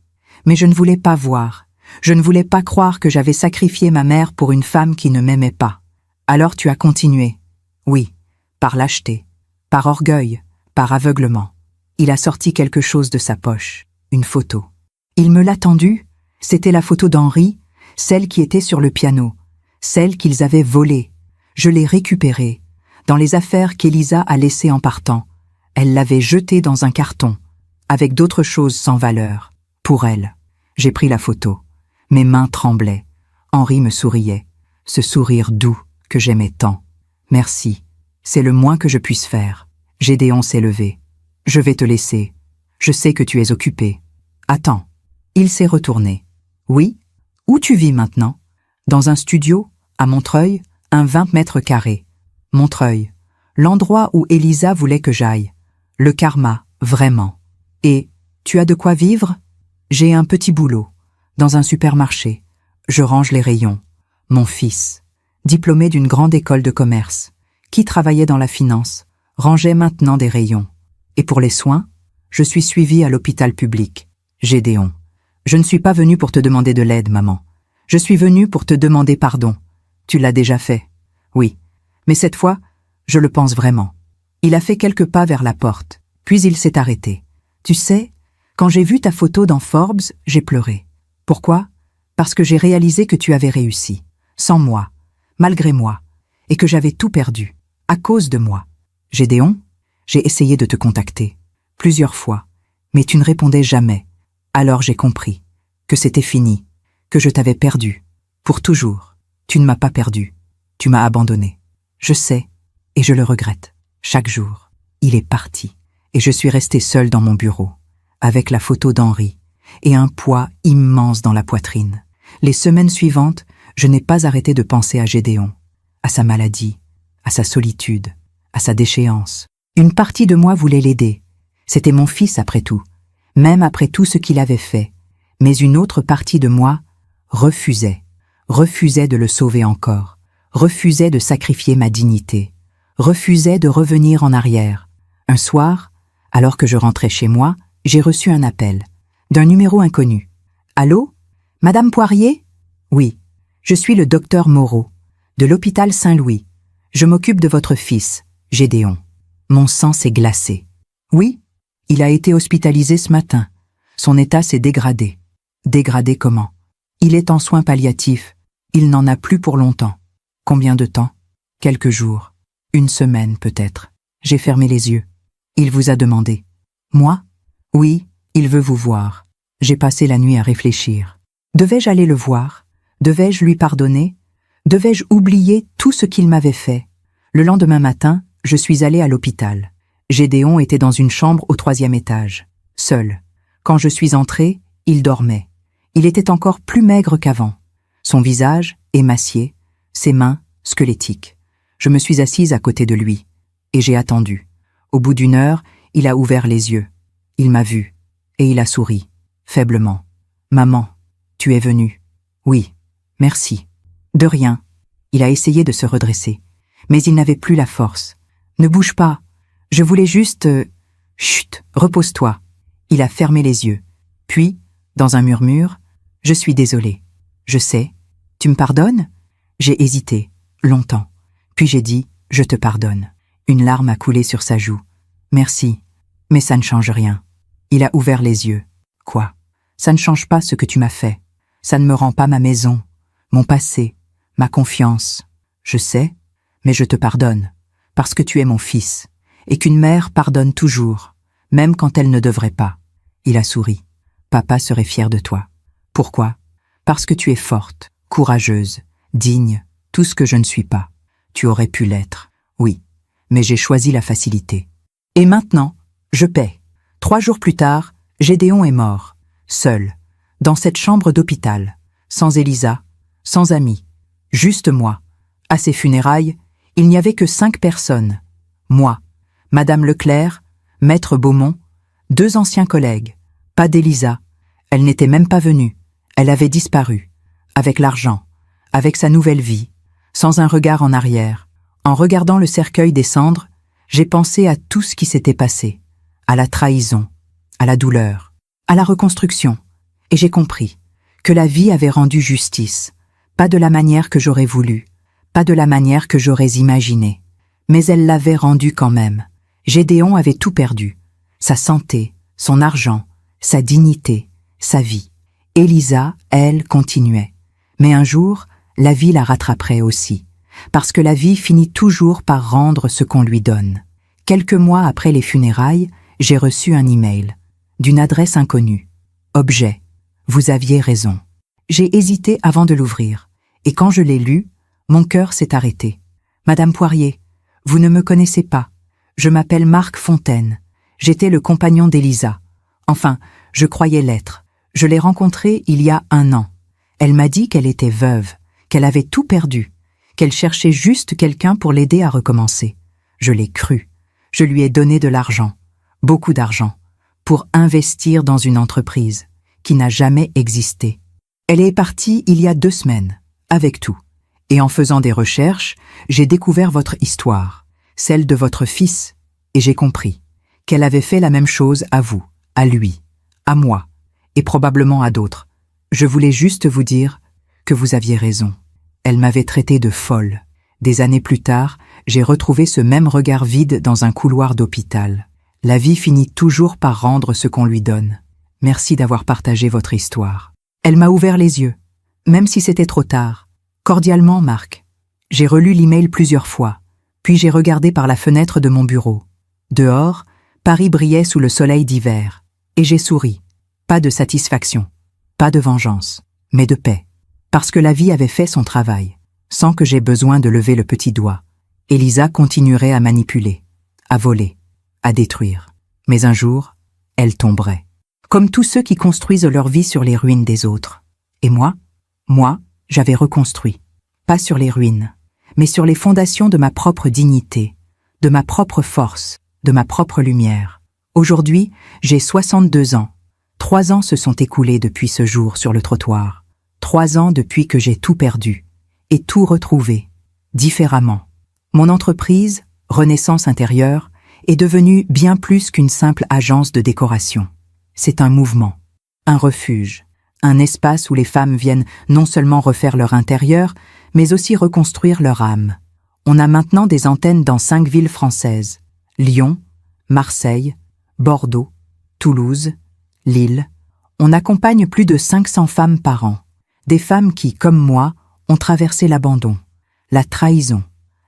Mais je ne voulais pas voir. Je ne voulais pas croire que j'avais sacrifié ma mère pour une femme qui ne m'aimait pas. Alors tu as continué. Oui, par lâcheté, par orgueil, par aveuglement. Il a sorti quelque chose de sa poche, une photo. Il me l'a tendue. C'était la photo d'Henri, celle qui était sur le piano, celle qu'ils avaient volée. Je l'ai récupérée, dans les affaires qu'Elisa a laissées en partant. Elle l'avait jetée dans un carton, avec d'autres choses sans valeur. Pour elle. J'ai pris la photo. Mes mains tremblaient. Henri me souriait. Ce sourire doux que j'aimais tant. Merci. C'est le moins que je puisse faire. Gédéon s'est levé. Je vais te laisser. Je sais que tu es occupé. Attends. Il s'est retourné. Oui? Où tu vis maintenant? Dans un studio, à Montreuil, un 20 mètres carrés. Montreuil. L'endroit où Elisa voulait que j'aille. Le karma, vraiment. Et, tu as de quoi vivre? J'ai un petit boulot. Dans un supermarché. Je range les rayons. Mon fils, diplômé d'une grande école de commerce, qui travaillait dans la finance, rangeait maintenant des rayons. Et pour les soins, je suis suivi à l'hôpital public. Gédéon. Je ne suis pas venu pour te demander de l'aide, maman. Je suis venu pour te demander pardon. Tu l'as déjà fait. Oui. Mais cette fois, je le pense vraiment. Il a fait quelques pas vers la porte, puis il s'est arrêté. Tu sais, quand j'ai vu ta photo dans Forbes, j'ai pleuré. Pourquoi? Parce que j'ai réalisé que tu avais réussi. Sans moi. Malgré moi. Et que j'avais tout perdu. À cause de moi. Gédéon, j'ai essayé de te contacter. Plusieurs fois. Mais tu ne répondais jamais. Alors j'ai compris. Que c'était fini. Que je t'avais perdu. Pour toujours. Tu ne m'as pas perdu. Tu m'as abandonné. Je sais. Et je le regrette. Chaque jour. Il est parti. Et je suis restée seule dans mon bureau. Avec la photo d'Henri. Et un poids immense dans la poitrine. Les semaines suivantes, je n'ai pas arrêté de penser à Gédéon. À sa maladie. À sa solitude. À sa déchéance. Une partie de moi voulait l'aider. C'était mon fils après tout. Même après tout ce qu'il avait fait. Mais une autre partie de moi refusait. Refusait de le sauver encore. Refusait de sacrifier ma dignité. Refusait de revenir en arrière. Un soir, alors que je rentrais chez moi, j'ai reçu un appel. D'un numéro inconnu. Allô? Madame Poirier? Oui. Je suis le docteur Moreau, de l'hôpital Saint-Louis. Je m'occupe de votre fils, Gédéon. Mon sang s'est glacé. Oui? Il a été hospitalisé ce matin. Son état s'est dégradé. Dégradé comment? Il est en soins palliatifs. Il n'en a plus pour longtemps. Combien de temps? Quelques jours. Une semaine peut-être. J'ai fermé les yeux. Il vous a demandé. Moi? Oui, il veut vous voir. J'ai passé la nuit à réfléchir. Devais-je aller le voir? Devais-je lui pardonner? Devais-je oublier tout ce qu'il m'avait fait? Le lendemain matin, je suis allée à l'hôpital. Gédéon était dans une chambre au 3e étage, seul. Quand je suis entrée, il dormait. Il était encore plus maigre qu'avant. Son visage, émacié, ses mains, squelettiques. Je me suis assise à côté de lui, et j'ai attendu. Au bout d'1 heure, il a ouvert les yeux. Il m'a vue, et il a souri, faiblement. « Maman, tu es venue. »« Oui, merci. »« De rien. » Il a essayé de se redresser, mais il n'avait plus la force. « Ne bouge pas. Je voulais juste... Chut, repose-toi. » Il a fermé les yeux. Puis, dans un murmure, « Je suis désolée. Je sais. Tu me pardonnes ?» J'ai hésité, longtemps. Puis j'ai dit « Je te pardonne. » Une larme a coulé sur sa joue. « Merci. Mais ça ne change rien. » Il a ouvert les yeux. « Quoi? Ça ne change pas ce que tu m'as fait. Ça ne me rend pas ma maison, mon passé, ma confiance. Je sais, mais je te pardonne, parce que tu es mon fils, et qu'une mère pardonne toujours, même quand elle ne devrait pas. » Il a souri. « Papa serait fier de toi. » Pourquoi? Parce que tu es forte, courageuse, digne, tout ce que je ne suis pas. Tu aurais pu l'être, oui, mais j'ai choisi la facilité. Et maintenant, je paie. 3 jours plus tard, Gédéon est mort, seul, dans cette chambre d'hôpital, sans Elisa, sans amis, juste moi. À ses funérailles, il n'y avait que 5 personnes. Moi, Madame Leclerc, Maître Beaumont, 2 anciens collègues. Pas d'Elisa. Elle n'était même pas venue. Elle avait disparu. Avec l'argent. Avec sa nouvelle vie. Sans un regard en arrière. En regardant le cercueil descendre, j'ai pensé à tout ce qui s'était passé. À la trahison. À la douleur. À la reconstruction. Et j'ai compris que la vie avait rendu justice. Pas de la manière que j'aurais voulu. Pas de la manière que j'aurais imaginée. Mais elle l'avait rendue quand même. Gédéon avait tout perdu. Sa santé, son argent, sa dignité, sa vie. Elisa, elle, continuait. Mais un jour, la vie la rattraperait aussi. Parce que la vie finit toujours par rendre ce qu'on lui donne. Quelques mois après les funérailles, j'ai reçu un email. D'une adresse inconnue. Objet. Vous aviez raison. J'ai hésité avant de l'ouvrir. Et quand je l'ai lu, mon cœur s'est arrêté. Madame Poirier, vous ne me connaissez pas. Je m'appelle Marc Fontaine. J'étais le compagnon d'Elisa. Enfin, je croyais l'être. Je l'ai rencontrée il y a 1 an. Elle m'a dit qu'elle était veuve, qu'elle avait tout perdu, qu'elle cherchait juste quelqu'un pour l'aider à recommencer. Je l'ai cru. Je lui ai donné de l'argent, beaucoup d'argent, pour investir dans une entreprise qui n'a jamais existé. Elle est partie il y a 2 semaines, avec tout. Et en faisant des recherches, j'ai découvert votre histoire, celle de votre fils, et j'ai compris qu'elle avait fait la même chose à vous, à lui, à moi, et probablement à d'autres. Je voulais juste vous dire que vous aviez raison. Elle m'avait traité de folle. Des années plus tard, j'ai retrouvé ce même regard vide dans un couloir d'hôpital. La vie finit toujours par rendre ce qu'on lui donne. Merci d'avoir partagé votre histoire. Elle m'a ouvert les yeux, même si c'était trop tard. Cordialement, Marc. J'ai relu l'email plusieurs fois, puis j'ai regardé par la fenêtre de mon bureau. Dehors, Paris brillait sous le soleil d'hiver, et j'ai souri. Pas de satisfaction, pas de vengeance, mais de paix. Parce que la vie avait fait son travail, sans que j'aie besoin de lever le petit doigt. Elisa continuerait à manipuler, à voler, à détruire. Mais un jour, elle tomberait. Comme tous ceux qui construisent leur vie sur les ruines des autres. Et moi, j'avais reconstruit. Pas sur les ruines, mais sur les fondations de ma propre dignité, de ma propre force, de ma propre lumière. Aujourd'hui, j'ai 62 ans. 3 ans se sont écoulés depuis ce jour sur le trottoir. 3 ans depuis que j'ai tout perdu et tout retrouvé, différemment. Mon entreprise, Renaissance Intérieure, est devenue bien plus qu'une simple agence de décoration. C'est un mouvement, un refuge, un espace où les femmes viennent non seulement refaire leur intérieur, mais aussi reconstruire leur âme. On a maintenant des antennes dans 5 villes françaises. Lyon, Marseille, Bordeaux, Toulouse, Lille. On accompagne plus de 500 femmes par an. Des femmes qui, comme moi, ont traversé l'abandon, la trahison,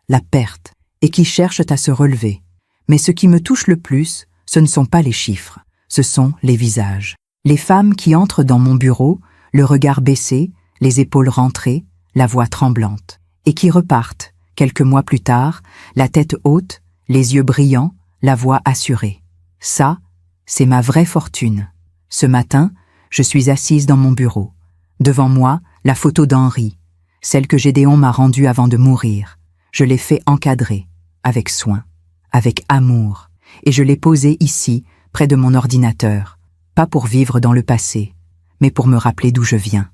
la perte, et qui cherchent à se relever. Mais ce qui me touche le plus, ce ne sont pas les chiffres, ce sont les visages. Les femmes qui entrent dans mon bureau, le regard baissé, les épaules rentrées, la voix tremblante, et qui repartent, quelques mois plus tard, la tête haute, les yeux brillants, la voix assurée. Ça, c'est ma vraie fortune. Ce matin, je suis assise dans mon bureau. Devant moi, la photo d'Henri, celle que Gédéon m'a rendue avant de mourir. Je l'ai fait encadrer, avec soin, avec amour, et je l'ai posée ici, près de mon ordinateur. Pas pour vivre dans le passé, mais pour me rappeler d'où je viens.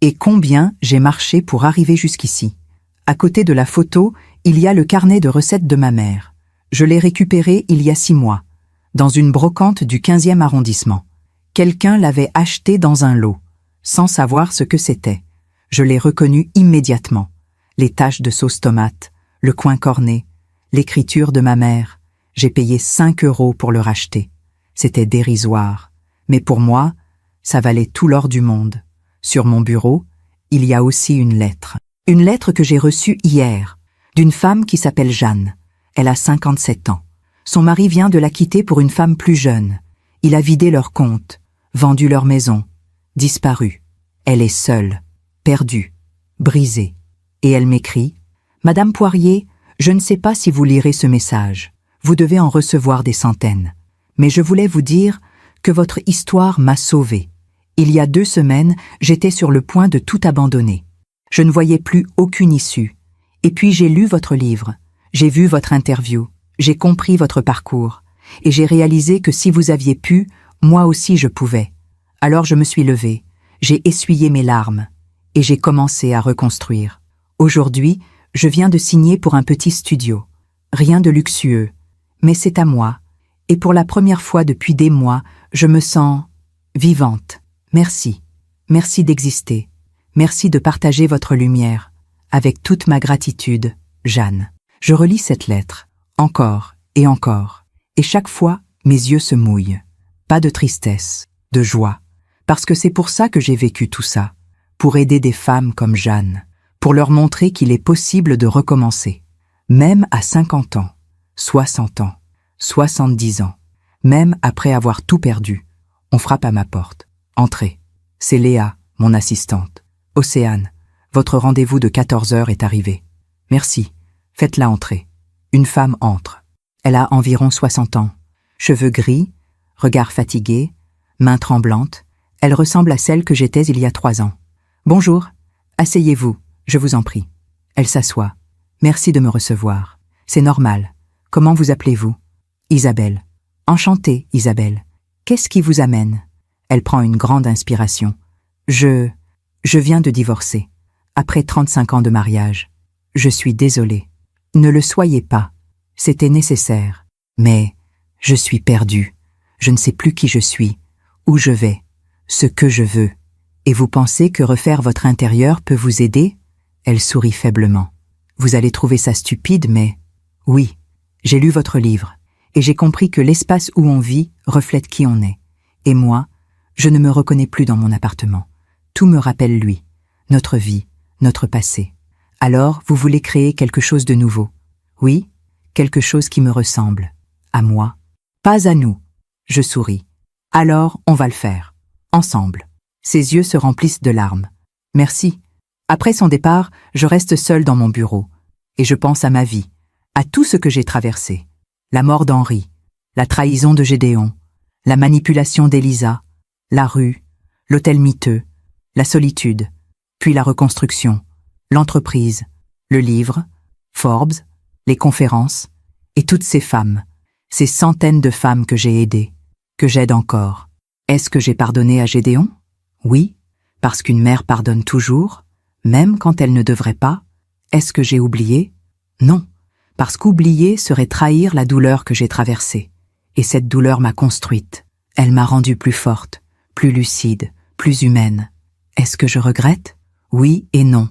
Et combien j'ai marché pour arriver jusqu'ici. À côté de la photo, il y a le carnet de recettes de ma mère. Je l'ai récupéré il y a 6 mois, dans une brocante du 15e arrondissement. Quelqu'un l'avait acheté dans un lot, sans savoir ce que c'était. Je l'ai reconnu immédiatement. Les taches de sauce tomate, le coin corné, l'écriture de ma mère. J'ai payé 5 € pour le racheter. C'était dérisoire. Mais pour moi, ça valait tout l'or du monde. Sur mon bureau, il y a aussi une lettre. Une lettre que j'ai reçue hier, d'une femme qui s'appelle Jeanne. Elle a 57 ans. Son mari vient de la quitter pour une femme plus jeune. Il a vidé leur compte, vendu leur maison, disparu. Elle est seule, perdue, brisée. Et elle m'écrit « Madame Poirier, je ne sais pas si vous lirez ce message. Vous devez en recevoir des centaines. Mais je voulais vous dire que votre histoire m'a sauvée. Il y a 2 semaines, j'étais sur le point de tout abandonner. Je ne voyais plus aucune issue. Et puis j'ai lu votre livre, j'ai vu votre interview, j'ai compris votre parcours. et j'ai réalisé que si vous aviez pu, moi aussi je pouvais. Alors je me suis levée, j'ai essuyé mes larmes, et j'ai commencé à reconstruire. Aujourd'hui, je viens de signer pour un petit studio. Rien de luxueux, mais c'est à moi, et pour la première fois depuis des mois, je me sens vivante. Merci. Merci d'exister. Merci de partager votre lumière. Avec toute ma gratitude, Jeanne. Je relis cette lettre, encore, et chaque fois, mes yeux se mouillent. Pas de tristesse, de joie. Parce que c'est pour ça que j'ai vécu tout ça. Pour aider des femmes comme Jeanne. Pour leur montrer qu'il est possible de recommencer. Même à 50 ans, 60 ans, 70 ans. Même après avoir tout perdu. On frappe à ma porte. Entrez. C'est Léa, mon assistante. Océane, votre rendez-vous de 14 heures est arrivé. Merci. Faites-la entrer. Une femme entre. Elle a environ 60 ans. Cheveux gris, regard fatigué, mains tremblantes. Elle ressemble à celle que j'étais il y a 3 ans. Bonjour. Asseyez-vous, je vous en prie. Elle s'assoit. Merci de me recevoir. C'est normal. Comment vous appelez-vous? Isabelle. Enchantée, Isabelle. Qu'est-ce qui vous amène? Elle prend une grande inspiration. Je viens de divorcer. Après 35 ans de mariage. Je suis désolée. Ne le soyez pas. C'était nécessaire. Mais je suis perdue. Je ne sais plus qui je suis, où je vais, ce que je veux. Et vous pensez que refaire votre intérieur peut vous aider? Elle sourit faiblement. Vous allez trouver ça stupide, mais... Oui, j'ai lu votre livre, et j'ai compris que l'espace où on vit reflète qui on est. Et moi, je ne me reconnais plus dans mon appartement. Tout me rappelle lui, notre vie, notre passé. Alors, vous voulez créer quelque chose de nouveau. Oui, quelque chose qui me ressemble. À moi. Pas à nous. Je souris. Alors, on va le faire. Ensemble. Ses yeux se remplissent de larmes. Merci. Après son départ, je reste seule dans mon bureau. Et je pense à ma vie, à tout ce que j'ai traversé. La mort d'Henri, la trahison de Gédéon, la manipulation d'Elisa, la rue, l'hôtel miteux, la solitude, puis la reconstruction, l'entreprise, le livre, Forbes, les conférences, et toutes ces femmes, ces centaines de femmes que j'ai aidées, que j'aide encore. Est-ce que j'ai pardonné à Gédéon? Oui, parce qu'une mère pardonne toujours, même quand elle ne devrait pas. Est-ce que j'ai oublié? Non, parce qu'oublier serait trahir la douleur que j'ai traversée. Et cette douleur m'a construite. Elle m'a rendue plus forte, plus lucide, plus humaine. Est-ce que je regrette? Oui et non.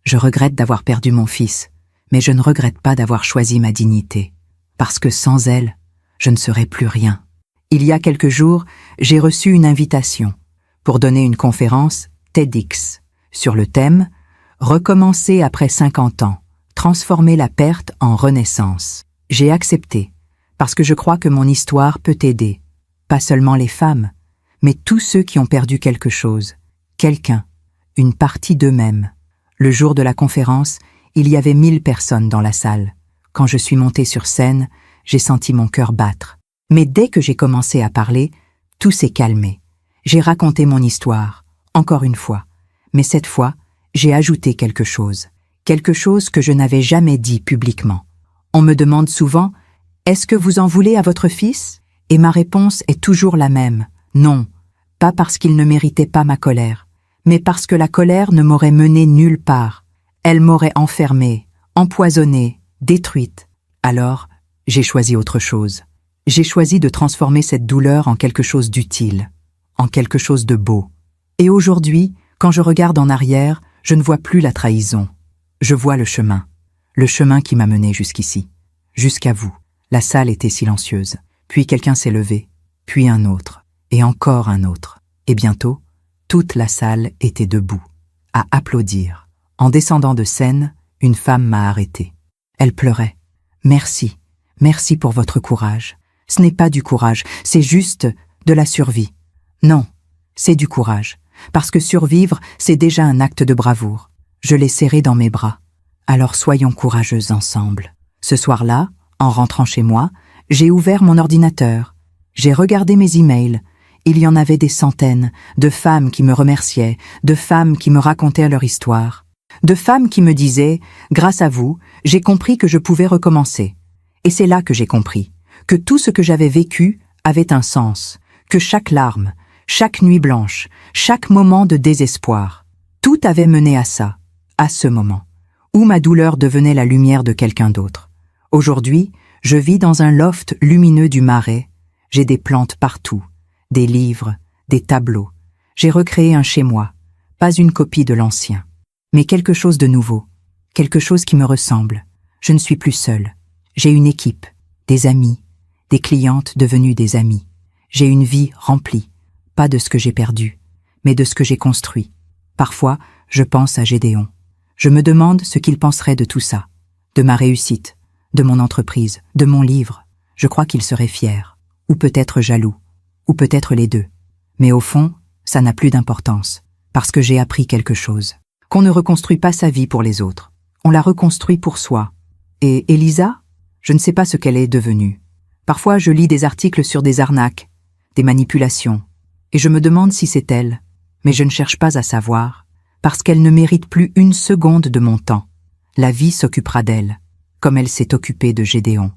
Je regrette d'avoir perdu mon fils, mais je ne regrette pas d'avoir choisi ma dignité. Parce que sans elle, je ne serais plus rien. Il y a quelques jours, j'ai reçu une invitation pour donner une conférence TEDx sur le thème « Recommencer après 50 ans, transformer la perte en renaissance ». J'ai accepté, parce que je crois que mon histoire peut aider, pas seulement les femmes, mais tous ceux qui ont perdu quelque chose, quelqu'un, une partie d'eux-mêmes. Le jour de la conférence, il y avait 1000 personnes dans la salle. Quand je suis montée sur scène, j'ai senti mon cœur battre. Mais dès que j'ai commencé à parler, tout s'est calmé. J'ai raconté mon histoire, encore une fois. Mais cette fois, j'ai ajouté quelque chose que je n'avais jamais dit publiquement. On me demande souvent « Est-ce que vous en voulez à votre fils ?» Et ma réponse est toujours la même « Non, pas parce qu'il ne méritait pas ma colère, mais parce que la colère ne m'aurait menée nulle part. Elle m'aurait enfermée, empoisonnée, détruite. Alors, j'ai choisi autre chose. J'ai choisi de transformer cette douleur en quelque chose d'utile, en quelque chose de beau. Et aujourd'hui, quand je regarde en arrière, je ne vois plus la trahison. Je vois le chemin qui m'a mené jusqu'ici, jusqu'à vous. La salle était silencieuse. Puis quelqu'un s'est levé, puis un autre, et encore un autre. Et bientôt, toute la salle était debout, à applaudir. En descendant de scène, une femme m'a arrêté. Elle pleurait. « Merci, merci pour votre courage. Ce n'est pas du courage, c'est juste de la survie. Non, c'est du courage, parce que survivre, c'est déjà un acte de bravoure. » Je l'ai serré dans mes bras. Alors soyons courageuses ensemble. Ce soir-là, en rentrant chez moi, j'ai ouvert mon ordinateur. J'ai regardé mes emails. Il y en avait des centaines, de femmes qui me remerciaient, de femmes qui me racontaient leur histoire, de femmes qui me disaient « Grâce à vous, j'ai compris que je pouvais recommencer. » Et c'est là que j'ai compris que tout ce que j'avais vécu avait un sens, que chaque larme, chaque nuit blanche, chaque moment de désespoir, tout avait mené à ça, à ce moment, où ma douleur devenait la lumière de quelqu'un d'autre. Aujourd'hui, je vis dans un loft lumineux du Marais, j'ai des plantes partout, des livres, des tableaux. J'ai recréé un chez moi, pas une copie de l'ancien, mais quelque chose de nouveau, quelque chose qui me ressemble. Je ne suis plus seule. J'ai une équipe, des amis, des clientes devenues des amis. J'ai une vie remplie, pas de ce que j'ai perdu, mais de ce que j'ai construit. Parfois, je pense à Gédéon. Je me demande ce qu'il penserait de tout ça, de ma réussite, de mon entreprise, de mon livre. Je crois qu'il serait fier, ou peut-être jaloux, ou peut-être les deux. Mais au fond, ça n'a plus d'importance, parce que j'ai appris quelque chose. Qu'on ne reconstruit pas sa vie pour les autres, on la reconstruit pour soi. Et Elisa, je ne sais pas ce qu'elle est devenue. Parfois, je lis des articles sur des arnaques, des manipulations, et je me demande si c'est elle, mais je ne cherche pas à savoir, parce qu'elle ne mérite plus une seconde de mon temps. La vie s'occupera d'elle, comme elle s'est occupée de Gédéon,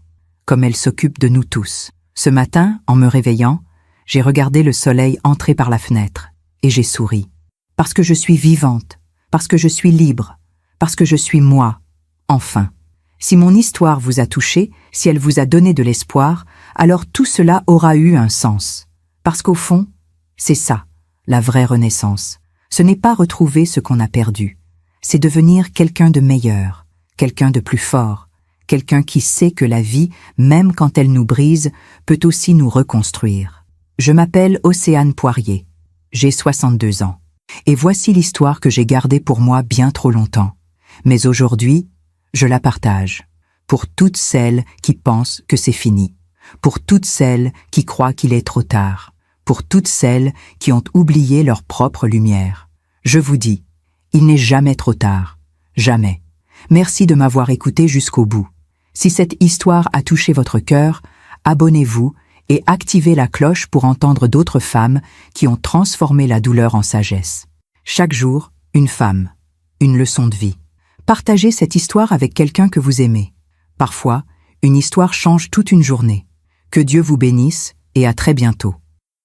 comme elle s'occupe de nous tous. Ce matin, en me réveillant, j'ai regardé le soleil entrer par la fenêtre, et j'ai souri. Parce que je suis vivante, parce que je suis libre, parce que je suis moi, enfin. Si mon histoire vous a touché, si elle vous a donné de l'espoir, alors tout cela aura eu un sens. Parce qu'au fond, c'est ça, la vraie renaissance. Ce n'est pas retrouver ce qu'on a perdu, c'est devenir quelqu'un de meilleur, quelqu'un de plus fort, quelqu'un qui sait que la vie, même quand elle nous brise, peut aussi nous reconstruire. Je m'appelle Océane Poirier, j'ai 62 ans, et voici l'histoire que j'ai gardée pour moi bien trop longtemps. Mais aujourd'hui, je la partage, pour toutes celles qui pensent que c'est fini, pour toutes celles qui croient qu'il est trop tard, pour toutes celles qui ont oublié leur propre lumière. Je vous dis, il n'est jamais trop tard, jamais. Merci de m'avoir écouté jusqu'au bout. Si cette histoire a touché votre cœur, abonnez-vous et activez la cloche pour entendre d'autres femmes qui ont transformé la douleur en sagesse. Chaque jour, une femme, une leçon de vie. Partagez cette histoire avec quelqu'un que vous aimez. Parfois, une histoire change toute une journée. Que Dieu vous bénisse et à très bientôt.